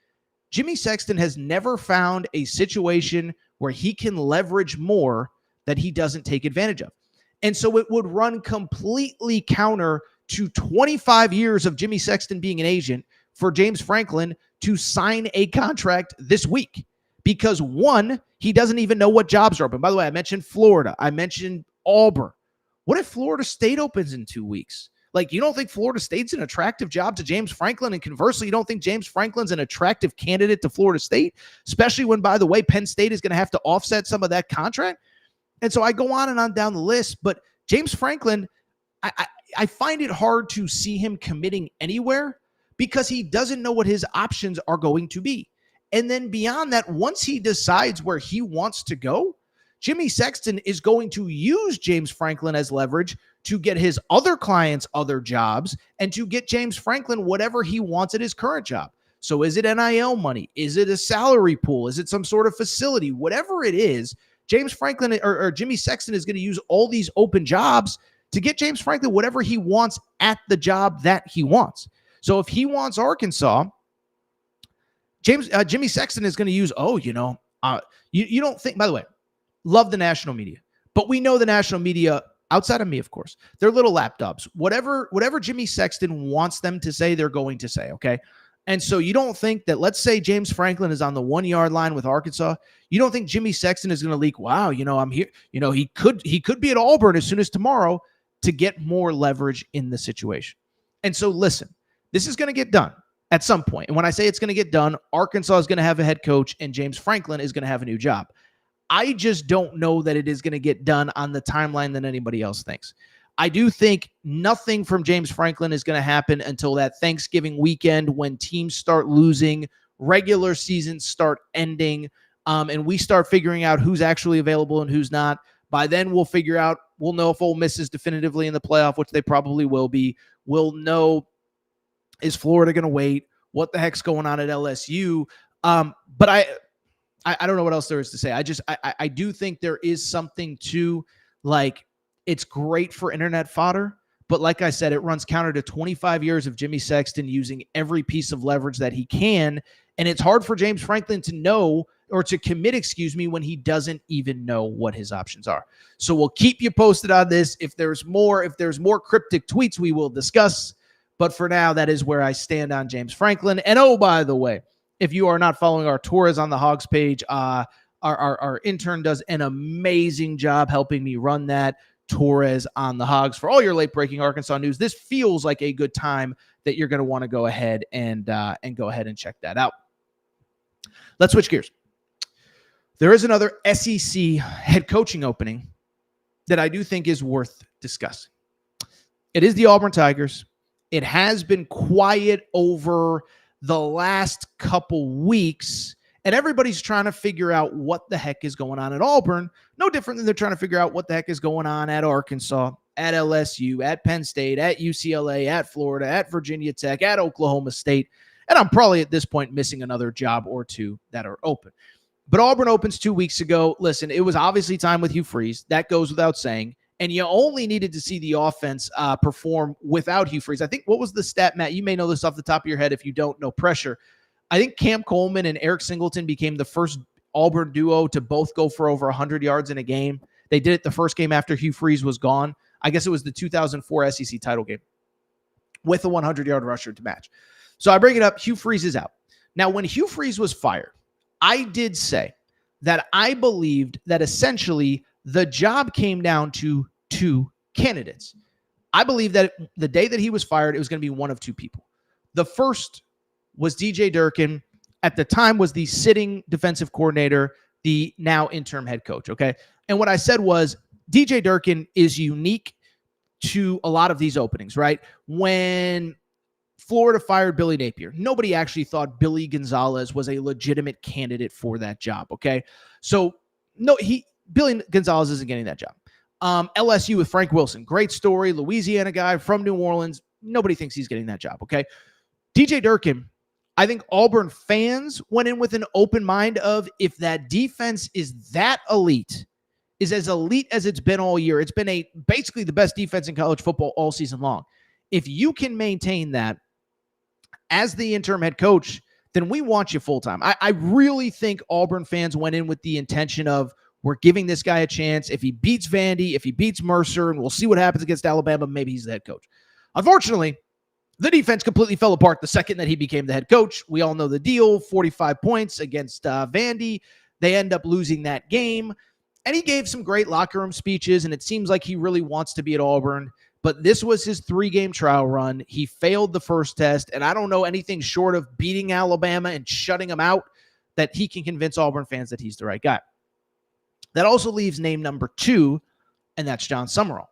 Speaker 1: Jimmy Sexton has never found a situation where he can leverage more that he doesn't take advantage of. And so it would run completely counter to 25 years of Jimmy Sexton being an agent for James Franklin to sign a contract this week. Because one, he doesn't even know what jobs are open. By the way, I mentioned Florida. I mentioned Auburn. What if Florida State opens in 2 weeks? Like, you don't think Florida State's an attractive job to James Franklin? And conversely, you don't think James Franklin's an attractive candidate to Florida State? Especially when, by the way, Penn State is going to have to offset some of that contract. And so I go on and on down the list. But James Franklin, I find it hard to see him committing anywhere because he doesn't know what his options are going to be. And then beyond that, once he decides where he wants to go, Jimmy Sexton is going to use James Franklin as leverage to get his other clients other jobs and to get James Franklin whatever he wants at his current job. So is it NIL money? Is it a salary pool? Is it some sort of facility? Whatever it is, James Franklin or Jimmy Sexton is going to use all these open jobs to get James Franklin whatever he wants at the job that he wants. So if he wants Arkansas, Jimmy Sexton is going to use, you don't think, by the way, love the national media, but we know the national media, outside of me, of course, they're little lapdogs. Whatever Jimmy Sexton wants them to say, they're going to say, okay? And so you don't think that, let's say James Franklin is on the 1 yard line with Arkansas. You don't think Jimmy Sexton is going to leak, wow, I'm here. He could be at Auburn as soon as tomorrow to get more leverage in the situation. And so listen, this is going to get done at some point. And when I say it's going to get done, Arkansas is going to have a head coach and James Franklin is going to have a new job. I just don't know that it is going to get done on the timeline that anybody else thinks. I do think nothing from James Franklin is going to happen until that Thanksgiving weekend when teams start losing, regular seasons start ending, and we start figuring out who's actually available and who's not. By then, we'll know if Ole Miss is definitively in the playoff, which they probably will be. We'll know, is Florida going to wait? What the heck's going on at LSU? But I don't know what else there is to say. I do think there is something to, like, it's great for internet fodder, but like I said, it runs counter to 25 years of Jimmy Sexton using every piece of leverage that he can. And it's hard for James Franklin to know or to commit, when he doesn't even know what his options are. So we'll keep you posted on this. If there's more cryptic tweets, we will discuss. But for now, that is where I stand on James Franklin. And oh, by the way, if you are not following our Torres on the Hogs page, our intern does an amazing job helping me run that. Torres on the Hogs for all your late breaking Arkansas news. This feels like a good time that you're going to want to go ahead and go ahead and check that out. Let's switch gears. There is another SEC head coaching opening that I do think is worth discussing. It is the Auburn Tigers. It has been quiet over the last couple weeks, and everybody's trying to figure out what the heck is going on at Auburn. No different than they're trying to figure out what the heck is going on at Arkansas, at LSU, at Penn State, at UCLA, at Florida, at Virginia Tech, at Oklahoma State. And I'm probably at this point missing another job or two that are open. But Auburn opens 2 weeks ago. Listen, it was obviously time with Hugh Freeze. That goes without saying. And you only needed to see the offense perform without Hugh Freeze. I think, what was the stat, Matt? You may know this off the top of your head if you don't know pressure. I think Cam Coleman and Eric Singleton became the first Auburn duo to both go for over 100 yards in a game. They did it the first game after Hugh Freeze was gone. I guess it was the 2004 SEC title game with a 100-yard rusher to match. So I bring it up. Hugh Freeze is out. Now, when Hugh Freeze was fired, I did say that I believed that essentially the job came down to two candidates. I believe that the day that he was fired, it was going to be one of two people. The first was DJ Durkin. At the time was the sitting defensive coordinator, the now interim head coach, okay? And what I said was DJ Durkin is unique to a lot of these openings, right? When Florida fired Billy Napier, nobody actually thought Billy Gonzalez was a legitimate candidate for that job, okay? So, no, Billy Gonzalez isn't getting that job. LSU with Frank Wilson, great story, Louisiana guy from New Orleans. Nobody thinks he's getting that job, okay? DJ Durkin, I think Auburn fans went in with an open mind of, if that defense is that elite, is as elite as it's been all year. It's been basically the best defense in college football all season long. If you can maintain that as the interim head coach, then we want you full-time. I really think Auburn fans went in with the intention of, we're giving this guy a chance. If he beats Vandy, if he beats Mercer, and we'll see what happens against Alabama, maybe he's the head coach. Unfortunately, the defense completely fell apart the second that he became the head coach. We all know the deal, 45 points against Vandy. They end up losing that game. And he gave some great locker room speeches, and it seems like he really wants to be at Auburn. But this was his 3-game trial run. He failed the first test, and I don't know anything short of beating Alabama and shutting them out that he can convince Auburn fans that he's the right guy. That also leaves name number 2, and that's John Summerall.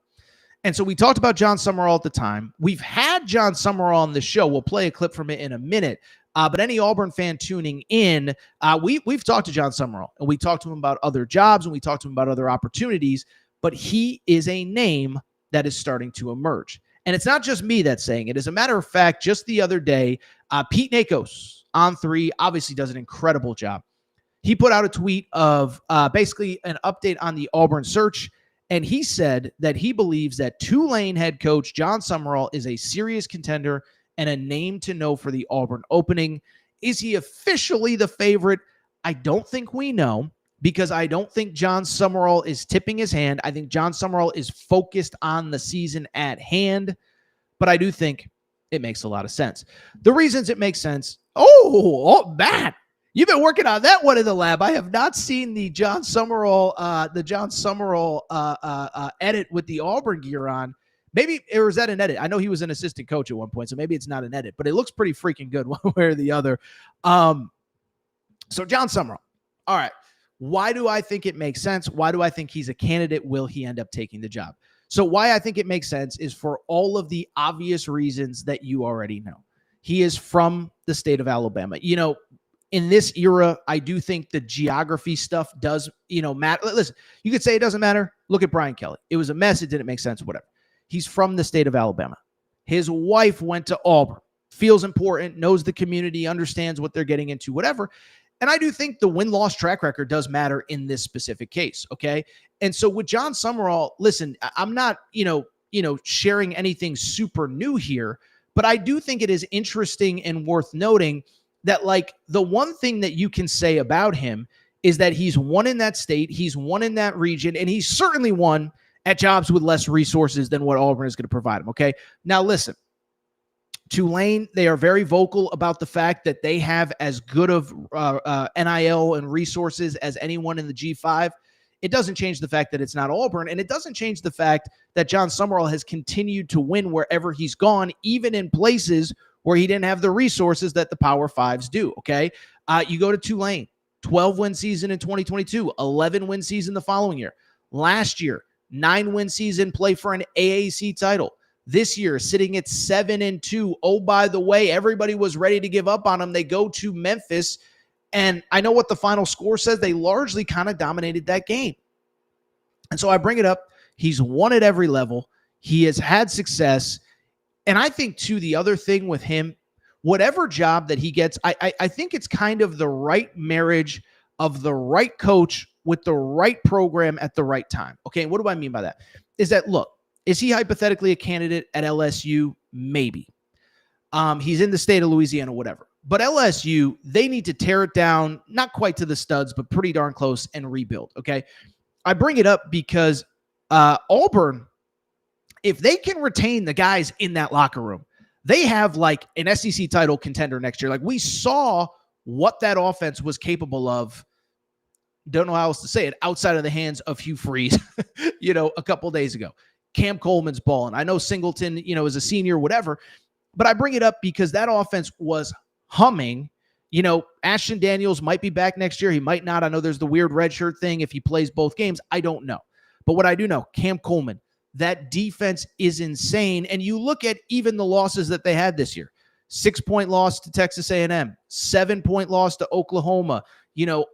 Speaker 1: And so we talked about John Summerall at the time. We've had John Summerall on the show. We'll play a clip from it in a minute. But any Auburn fan tuning in, we've talked to John Summerall, and we talked to him about other jobs, and we talked to him about other opportunities, but he is a name that is starting to emerge. And it's not just me that's saying it. As a matter of fact, just the other day, Pete Nakos on 3 obviously does an incredible job. He put out a tweet of basically an update on the Auburn search, and he said that he believes that Tulane head coach John Summerall is a serious contender and a name to know for the Auburn opening. Is he officially the favorite? I don't think we know, because I don't think John Summerall is tipping his hand. I think John Summerall is focused on the season at hand, but I do think it makes a lot of sense. The reasons it makes sense, Matt, you've been working on that one in the lab. I have not seen the John Summerall edit with the Auburn gear on. Maybe, or is that an edit? I know he was an assistant coach at one point, so maybe it's not an edit, but it looks pretty freaking good one way or the other. So John Summerall. All right. Why do I think it makes sense? Why do I think he's a candidate? Will he end up taking the job? So why I think it makes sense is for all of the obvious reasons that you already know. He is from the state of Alabama. You know, in this era, I do think the geography stuff does, matter. Listen, you could say it doesn't matter. Look at Brian Kelly. It was a mess. It didn't make sense, whatever. He's from the state of Alabama. His wife went to Auburn, feels important, knows the community, understands what they're getting into, whatever. And I do think the win-loss track record does matter in this specific case, okay? And so with John Summerall, listen, I'm not, sharing anything super new here, but I do think it is interesting and worth noting that, like, the one thing that you can say about him is that he's won in that state, he's won in that region, and he's certainly won at jobs with less resources than what Auburn is going to provide him, okay? Now, listen, Tulane, they are very vocal about the fact that they have as good of NIL and resources as anyone in the G5. It doesn't change the fact that it's not Auburn, and it doesn't change the fact that John Summerall has continued to win wherever he's gone, even in places where he didn't have the resources that the Power Fives do, okay? You go to Tulane, 12-win season in 2022, 11-win season the following year. Last year, 9-win season, play for an AAC title. This year, sitting at 7-2. Oh, by the way, everybody was ready to give up on him. They go to Memphis, and I know what the final score says. They largely kind of dominated that game. And so I bring it up. He's won at every level. He has had success. And I think, too, the other thing with him, whatever job that he gets, I think it's kind of the right marriage of the right coach with the right program at the right time. Okay, what do I mean by that? Is that, look, is he hypothetically a candidate at LSU? Maybe. He's in the state of Louisiana, whatever. But LSU, they need to tear it down, not quite to the studs, but pretty darn close, and rebuild, okay? I bring it up because Auburn, if they can retain the guys in that locker room, they have like an SEC title contender next year. Like, we saw what that offense was capable of. Don't know how else to say it, outside of the hands of Hugh Freeze, a couple days ago. Cam Coleman's balling. I know Singleton, is a senior, whatever. But I bring it up because that offense was humming. Ashton Daniels might be back next year. He might not. I know there's the weird redshirt thing if he plays both games. I don't know. But what I do know, Cam Coleman, that defense is insane. And you look at even the losses that they had this year. 6-point loss to Texas A&M, 7-point loss to Oklahoma,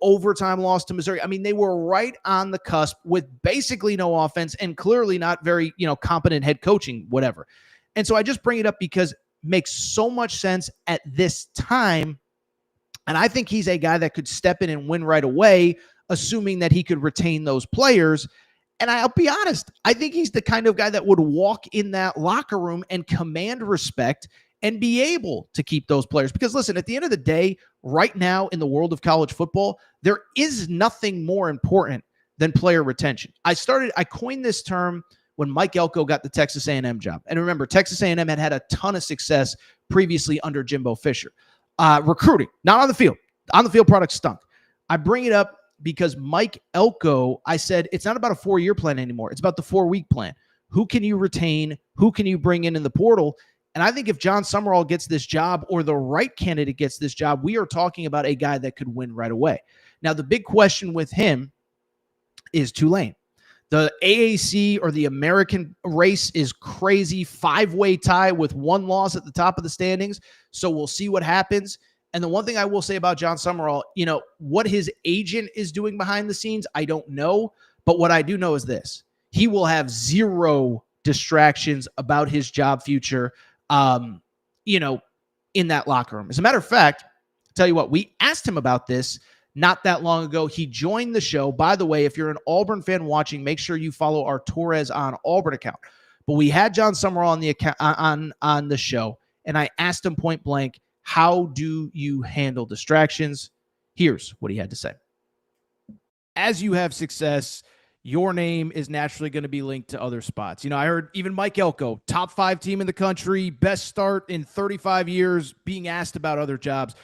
Speaker 1: overtime loss to Missouri. I mean, they were right on the cusp with basically no offense and clearly not very, competent head coaching, whatever. And so I just bring it up because it makes so much sense at this time. And I think he's a guy that could step in and win right away, assuming that he could retain those players. And I'll be honest, I think he's the kind of guy that would walk in that locker room and command respect and be able to keep those players. Because listen, at the end of the day, right now in the world of college football, there is nothing more important than player retention. I coined this term when Mike Elko got the Texas A&M job. And remember, Texas A&M had a ton of success previously under Jimbo Fisher. Recruiting, not on the field. On the field, product stunk. I bring it up because Mike Elko, I said, it's not about a 4-year plan anymore. It's about the 4-week plan. Who can you retain? Who can you bring in the portal? And I think if John Summerall gets this job or the right candidate gets this job, we are talking about a guy that could win right away. Now, the big question with him is Tulane. The AAC or the American race is crazy. 5-way tie with 1 loss at the top of the standings. So we'll see what happens. And the one thing I will say about John Summerall, what his agent is doing behind the scenes, I don't know. But what I do know is this. He will have 0 distractions about his job future, in that locker room. As a matter of fact, I'll tell you what, we asked him about this not that long ago. He joined the show. By the way, if you're an Auburn fan watching, make sure you follow our Torres on Auburn account. But we had John Summerall on the account on the show, and I asked him point blank, how do you handle distractions? Here's what he had to say. As you have success, your name is naturally going to be linked to other spots. I heard even Mike Elko, top 5 team in the country, best start in 35 years, being asked about other jobs.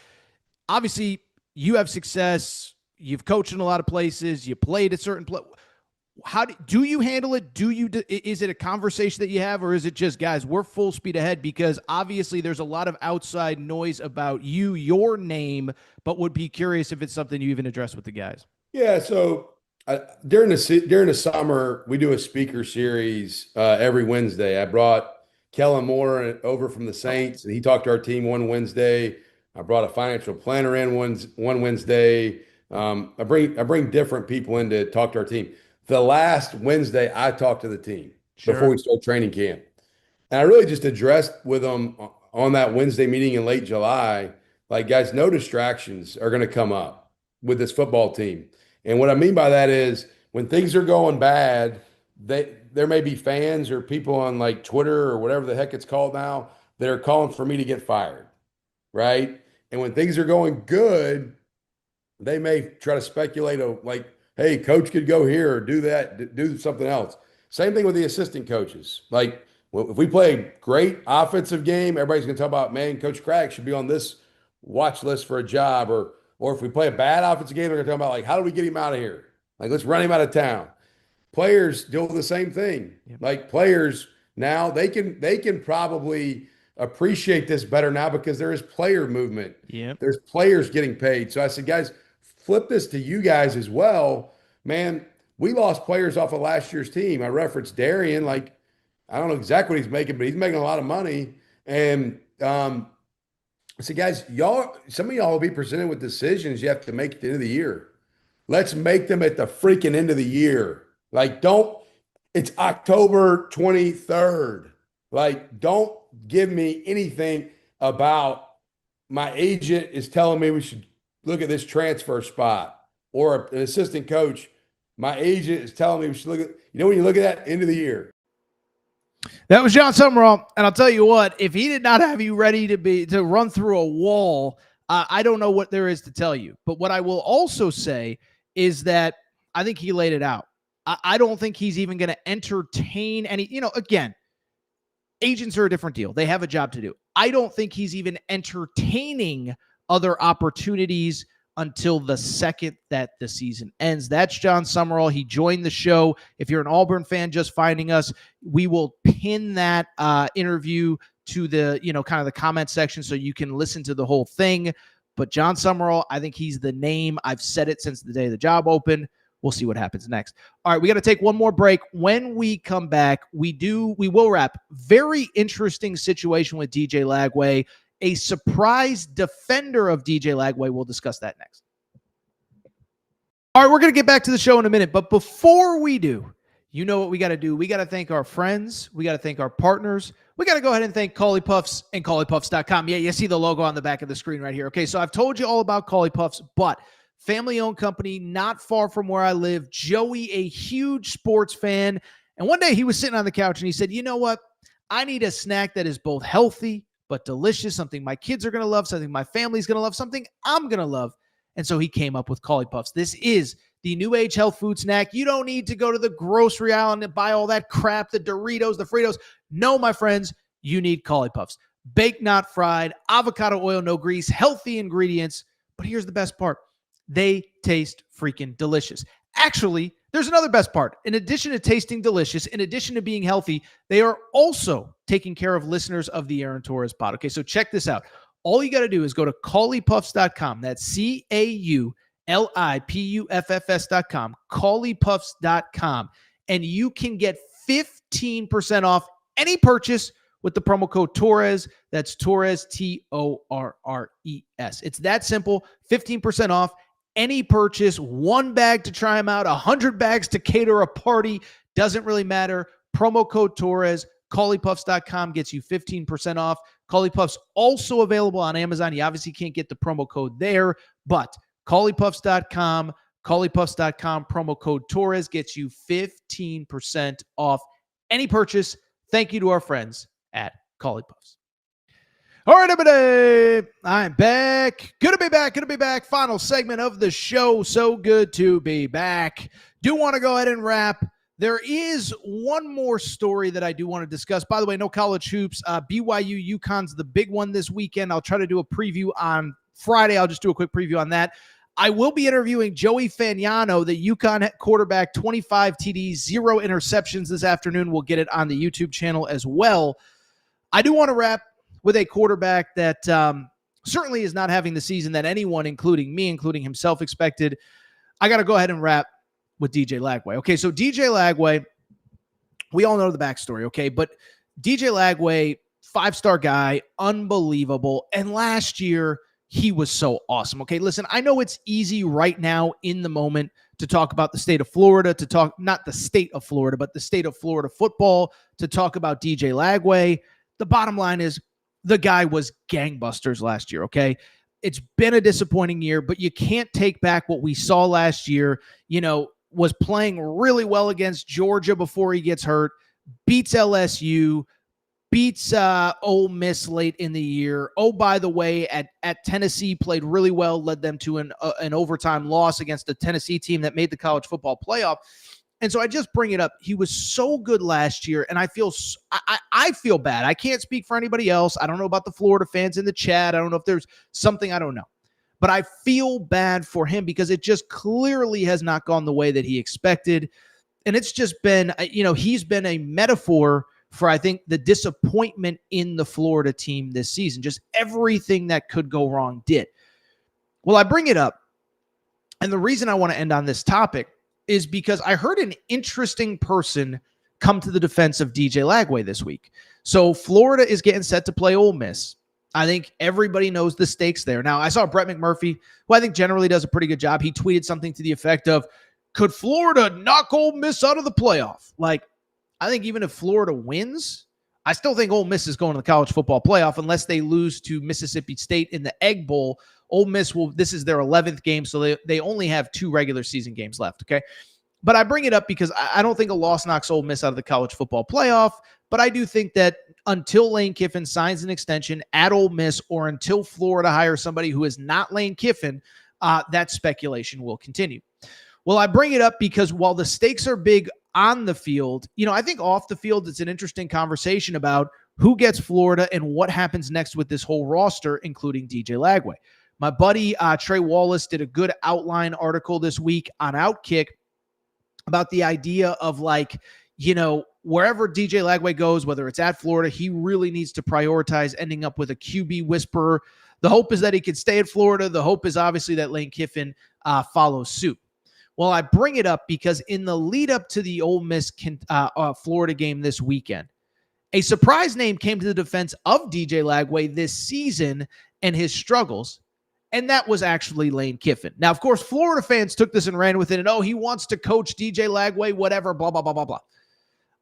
Speaker 1: Obviously, you have success. You've coached in a lot of places. You played at certain places. How do you handle it? Is it a conversation that you have, or is it just, guys, we're full speed ahead? Because obviously there's a lot of outside noise about your name, but would be curious if it's something you even address with the guys.
Speaker 3: Yeah. So during the summer, we do a speaker series every Wednesday. I brought Kellen Moore over from the Saints, and he talked to our team one Wednesday. I brought a financial planner in one Wednesday. I bring different people in to talk to our team. The last Wednesday, I talked to the team before we start training camp. And I really just addressed with them on that Wednesday meeting in late July, like, guys, no distractions are going to come up with this football team. And what I mean by that is when things are going bad, there may be fans or people on like Twitter or whatever the heck it's called now that are calling for me to get fired, right? And when things are going good, they may try to speculate like, hey, coach could go here or do that, do something else. Same thing with the assistant coaches. Like Well, if we play a great offensive game, everybody's going to talk about, man, Coach Crack should be on this watch list for a job. Or if we play a bad offensive game, they're going to talk about, like, how do we get him out of here? Like, let's run him out of town. Players deal with the same thing.
Speaker 1: Yep.
Speaker 3: Like, players now, they can probably appreciate this better now because there is player movement.
Speaker 1: Yep.
Speaker 3: There's players getting paid. So I said, guys, flip this to you guys as well. Man, we lost players off of last year's team. I referenced Darian, like, I don't know exactly what he's making, but he's making a lot of money. And I said, guys, some of y'all will be presented with decisions you have to make at the end of the year. Let's make them at the freaking end of the year. Like, it's October 23rd. Like, don't give me anything about my agent is telling me we should look at this transfer spot, or an assistant coach. My agent is telling me we should look at, when you look at that end of the year.
Speaker 1: That was John Summerall, and I'll tell you what, if he did not have you ready to run through a wall, I don't know what there is to tell you. But what I will also say is that I think he laid it out. I don't think he's even going to entertain any, again, agents are a different deal. They have a job to do. I don't think he's even entertaining other opportunities until the second that the season ends. That's John Summerall. He joined the show. If you're an Auburn fan just finding us, we will pin that interview to the, kind of the comment section so you can listen to the whole thing. But John Summerall, I think he's the name. I've said it since the day the job opened. We'll see what happens next. All right, we got to take one more break. When we come back, we will wrap. Very interesting situation with DJ Lagway. A surprise defender of DJ Lagway. We'll discuss that next. All right, we're going to get back to the show in a minute. But before we do, you know what we got to do. We got to thank our friends. We got to thank our partners. We got to go ahead and thank Cauley Puffs and CauleyPuffs.com. Yeah, you see the logo on the back of the screen right here. Okay, so I've told you all about Cauley Puffs, but family-owned company, not far from where I live. Joey, a huge sports fan. And one day he was sitting on the couch and he said, you know what? I need a snack that is both healthy but delicious, something my kids are going to love, something my family's going to love, something I'm going to love. And so he came up with Cauley Puffs. This is the new age health food snack. You don't need to go to the grocery aisle and buy all that crap, the Doritos, the Fritos. No, my friends, you need Cauley Puffs. Baked, not fried, avocado oil, no grease, healthy ingredients. But here's the best part. They taste freaking delicious. Actually, there's another best part. In addition to tasting delicious, in addition to being healthy, they are also taking care of listeners of the Aaron Torres pod. Okay, so check this out. All you got to do is go to CauleyPuffs.com. That's CauleyPuffs.com. CauleyPuffs.com. And you can get 15% off any purchase with the promo code Torres. That's Torres, Torres. It's that simple. 15% off any purchase. One bag to try them out. 100 bags to cater a party. Doesn't really matter. Promo code Torres. CauleyPuffs.com gets you 15% off. Cauley Puffs also available on Amazon. You obviously can't get the promo code there, but CauleyPuffs.com, CauleyPuffs.com, promo code Torres gets you 15% off any purchase. Thank you to our friends at Cauley Puffs. All right, everybody, I'm back. Good to be back. Good to be back. Final segment of the show. So good to be back. Do want to go ahead and wrap. There is one more story that I do want to discuss. By the way, no college hoops. BYU UConn's the big one this weekend. I'll try to do a preview on Friday. I'll just do a quick preview on that. I will be interviewing Joey Fagnano, the UConn quarterback, 25 TDs, 0 interceptions this afternoon. We'll get it on the YouTube channel as well. I do want to wrap with a quarterback that certainly is not having the season that anyone, including me, including himself, expected. I got to go ahead and wrap with DJ Lagway. Okay, so DJ Lagway, we all know the backstory, okay? But DJ Lagway, 5-star guy, unbelievable. And last year, he was so awesome. Okay, listen, I know it's easy right now in the moment to talk about the state of Florida, to talk, not the state of Florida, but the state of Florida football, to talk about DJ Lagway. The bottom line is the guy was gangbusters last year, okay? It's been a disappointing year, but you can't take back what we saw last year. Was playing really well against Georgia before he gets hurt, beats LSU, beats Ole Miss late in the year. Oh, by the way, at Tennessee, played really well, led them to an overtime loss against a Tennessee team that made the college football playoff. And so I just bring it up. He was so good last year, and I feel bad. I can't speak for anybody else. I don't know about the Florida fans in the chat. I don't know if there's something I don't know. But I feel bad for him because it just clearly has not gone the way that he expected. And it's just been, he's been a metaphor for, I think, the disappointment in the Florida team this season. Just everything that could go wrong did. Well, I bring it up. And the reason I want to end on this topic is because I heard an interesting person come to the defense of DJ Lagway this week. So Florida is getting set to play Ole Miss. I think everybody knows the stakes there. Now, I saw Brett McMurphy, who I think generally does a pretty good job. He tweeted something to the effect of, could Florida knock Ole Miss out of the playoff? Like, I think even if Florida wins, I still think Ole Miss is going to the college football playoff unless they lose to Mississippi State in the Egg Bowl. Ole Miss this is their 11th game, so they only have 2 regular season games left, okay? But I bring it up because I don't think a loss knocks Ole Miss out of the college football playoff, but I do think that until Lane Kiffin signs an extension at Ole Miss or until Florida hires somebody who is not Lane Kiffin, that speculation will continue. Well, I bring it up because while the stakes are big on the field, I think off the field, it's an interesting conversation about who gets Florida and what happens next with this whole roster, including DJ Lagway. My buddy Trey Wallace did a good outline article this week on Outkick about the idea of wherever DJ Lagway goes, whether it's at Florida, he really needs to prioritize ending up with a QB whisperer. The hope is that he could stay at Florida. The hope is obviously that Lane Kiffin follows suit. Well, I bring it up because in the lead up to the Ole Miss Florida game this weekend, a surprise name came to the defense of DJ Lagway this season and his struggles, and that was actually Lane Kiffin. Now, of course, Florida fans took this and ran with it, and he wants to coach DJ Lagway, whatever, blah, blah, blah, blah, blah.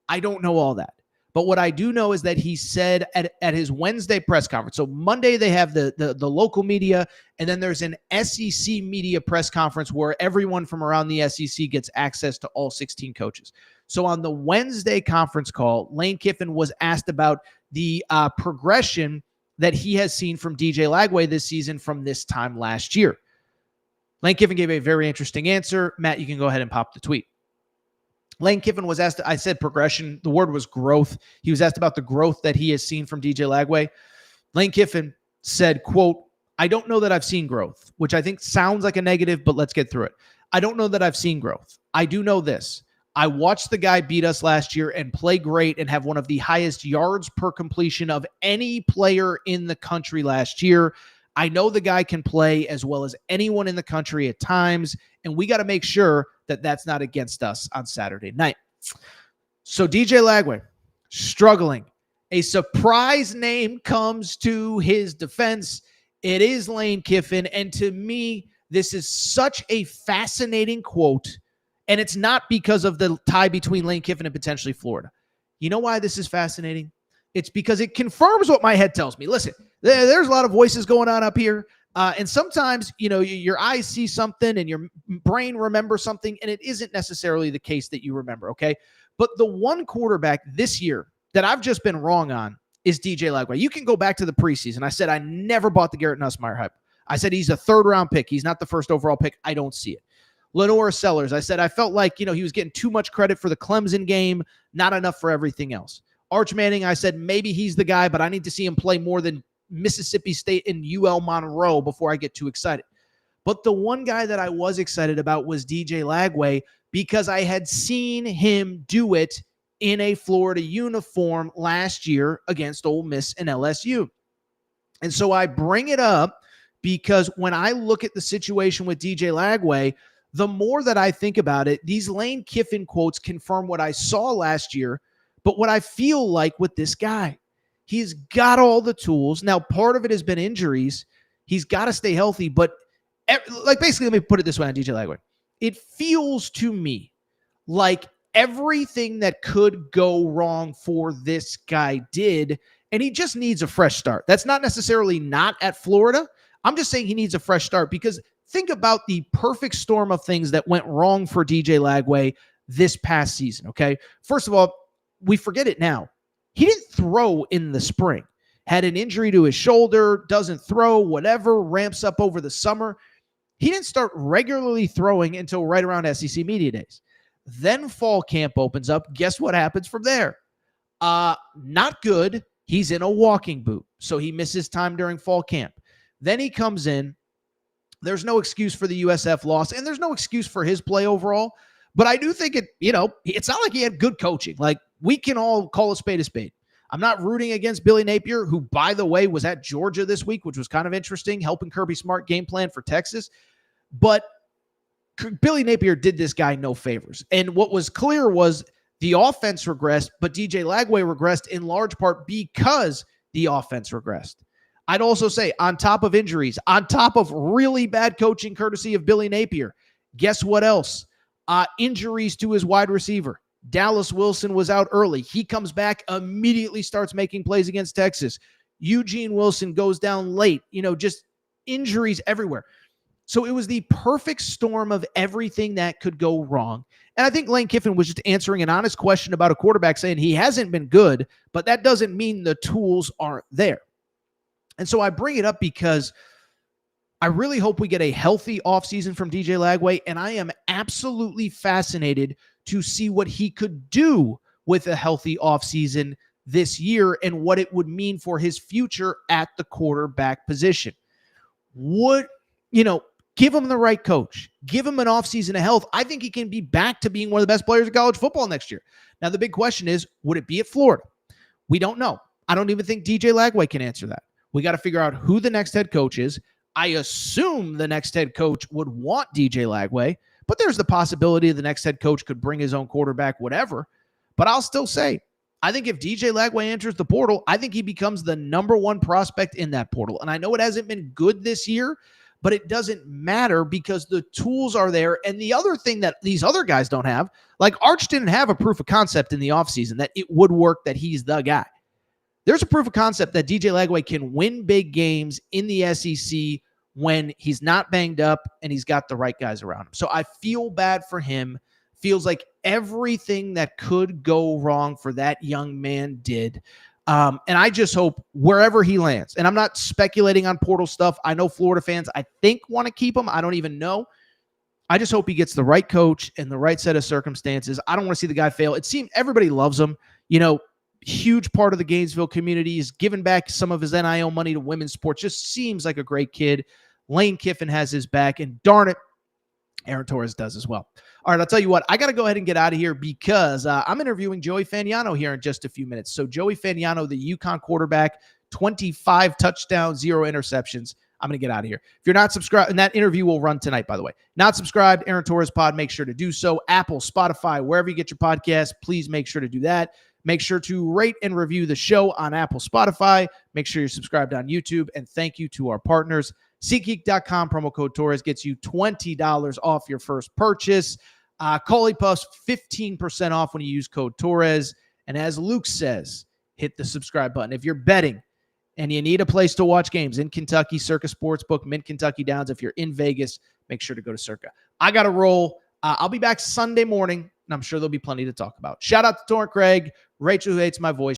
Speaker 1: I don't know all that. But what I do know is that he said at his Wednesday press conference, so Monday they have the local media, and then there's an SEC media press conference where everyone from around the SEC gets access to all 16 coaches. So on the Wednesday conference call, Lane Kiffin was asked about the progression that he has seen from DJ Lagway this season from this time last year. Lane Kiffin gave a very interesting answer. Matt, you can go ahead and pop the tweet. Lane Kiffin was asked, I said progression, the word was growth. He was asked about the growth that he has seen from DJ Lagway. Lane Kiffin said, quote, I don't know that I've seen growth, which I think sounds like a negative, but let's get through it. I don't know that I've seen growth. I do know this. I watched the guy beat us last year and play great and have one of the highest yards per completion of any player in the country last year. I know the guy can play as well as anyone in the country at times, and we got to make sure that that's not against us on Saturday night. So DJ Lagway, struggling. A surprise name comes to his defense. It is Lane Kiffin, and to me, this is such a fascinating quote, and it's not because of the tie between Lane Kiffin and potentially Florida. You know why this is fascinating? It's because it confirms what my head tells me. Listen, there's a lot of voices going on up here. And sometimes, your eyes see something and your brain remembers something, and it isn't necessarily the case that you remember, okay? But the one quarterback this year that I've just been wrong on is DJ Lagway. You can go back to the preseason. I said I never bought the Garrett Nussmeier hype. I said he's a third-round pick. He's not the first overall pick. I don't see it. Lenore Sellers, I said I felt like, he was getting too much credit for the Clemson game, not enough for everything else. Arch Manning, I said maybe he's the guy, but I need to see him play more than Mississippi State and UL Monroe before I get too excited. But the one guy that I was excited about was DJ Lagway because I had seen him do it in a Florida uniform last year against Ole Miss and LSU. And so I bring it up because when I look at the situation with DJ Lagway, the more that I think about it, these Lane Kiffin quotes confirm what I saw last year, but what I feel like with this guy. He's got all the tools. Now, part of it has been injuries. He's got to stay healthy, but basically, let me put it this way on DJ Lagway. It feels to me like everything that could go wrong for this guy did, and he just needs a fresh start. That's not necessarily not at Florida. I'm just saying he needs a fresh start because think about the perfect storm of things that went wrong for DJ Lagway this past season, okay? First of all, we forget it now. He didn't throw in the spring, had an injury to his shoulder, doesn't throw, whatever, ramps up over the summer. He didn't start regularly throwing until right around SEC Media Days. Then fall camp opens up. Guess what happens from there? Not good. He's in a walking boot, so he misses time during fall camp. Then he comes in. There's no excuse for the USF loss, and there's no excuse for his play overall. But I do think it's not like he had good coaching. Like, we can all call a spade a spade. I'm not rooting against Billy Napier, who, by the way, was at Georgia this week, which was kind of interesting, helping Kirby Smart game plan for Texas. But Billy Napier did this guy no favors. And what was clear was the offense regressed, but DJ Lagway regressed in large part because the offense regressed. I'd also say, on top of injuries, on top of really bad coaching courtesy of Billy Napier, guess what else? Injuries to his wide receiver. Dallas Wilson was out early. He comes back, immediately starts making plays against Texas. Eugene Wilson goes down late. Just injuries everywhere. So it was the perfect storm of everything that could go wrong. And I think Lane Kiffin was just answering an honest question about a quarterback, saying he hasn't been good, but that doesn't mean the tools aren't there. And so I bring it up because I really hope we get a healthy offseason from DJ Lagway, and I am absolutely fascinated to see what he could do with a healthy offseason this year and what it would mean for his future at the quarterback position. Give him the right coach. Give him an offseason of health. I think he can be back to being one of the best players in college football next year. Now, the big question is, would it be at Florida? We don't know. I don't even think DJ Lagway can answer that. We got to figure out who the next head coach is. I assume the next head coach would want DJ Lagway, but there's the possibility the next head coach could bring his own quarterback, whatever. But I'll still say, I think if DJ Lagway enters the portal, I think he becomes the number one prospect in that portal. And I know it hasn't been good this year, but it doesn't matter because the tools are there. And the other thing that these other guys don't have, like Arch didn't have a proof of concept in the offseason that it would work, that he's the guy. There's a proof of concept that DJ Lagway can win big games in the SEC when he's not banged up and he's got the right guys around him. So I feel bad for him. Feels like everything that could go wrong for that young man did. And I just hope wherever he lands, and I'm not speculating on portal stuff. I know Florida fans, I think, want to keep him. I don't even know. I just hope he gets the right coach and the right set of circumstances. I don't want to see the guy fail. It seems everybody loves him. Huge part of the Gainesville community is giving back some of his NIL money to women's sports. Just seems like a great kid. Lane Kiffin has his back, and darn it, Aaron Torres does as well. All right, I'll tell you what, I got to go ahead and get out of here because I'm interviewing Joey Fagnano here in just a few minutes. So Joey Fagnano, the UConn quarterback, 25 touchdowns, 0 interceptions. I'm going to get out of here. If you're not subscribed, and that interview will run tonight, by the way. Not subscribed, Aaron Torres Pod, make sure to do so. Apple, Spotify, wherever you get your podcast, please make sure to do that. Make sure to rate and review the show on Apple, Spotify. Make sure you're subscribed on YouTube. And thank you to our partners. SeatGeek.com, promo code Torres gets you $20 off your first purchase. Coley Puffs, 15% off when you use code Torres. And as Luke says, hit the subscribe button. If you're betting and you need a place to watch games in Kentucky, Circa Sportsbook, Mid-Kentucky Downs. If you're in Vegas, make sure to go to Circa. I got to roll. I'll be back Sunday morning, and I'm sure there'll be plenty to talk about. Shout out to Torrent Craig, Rachel, who hates my voice.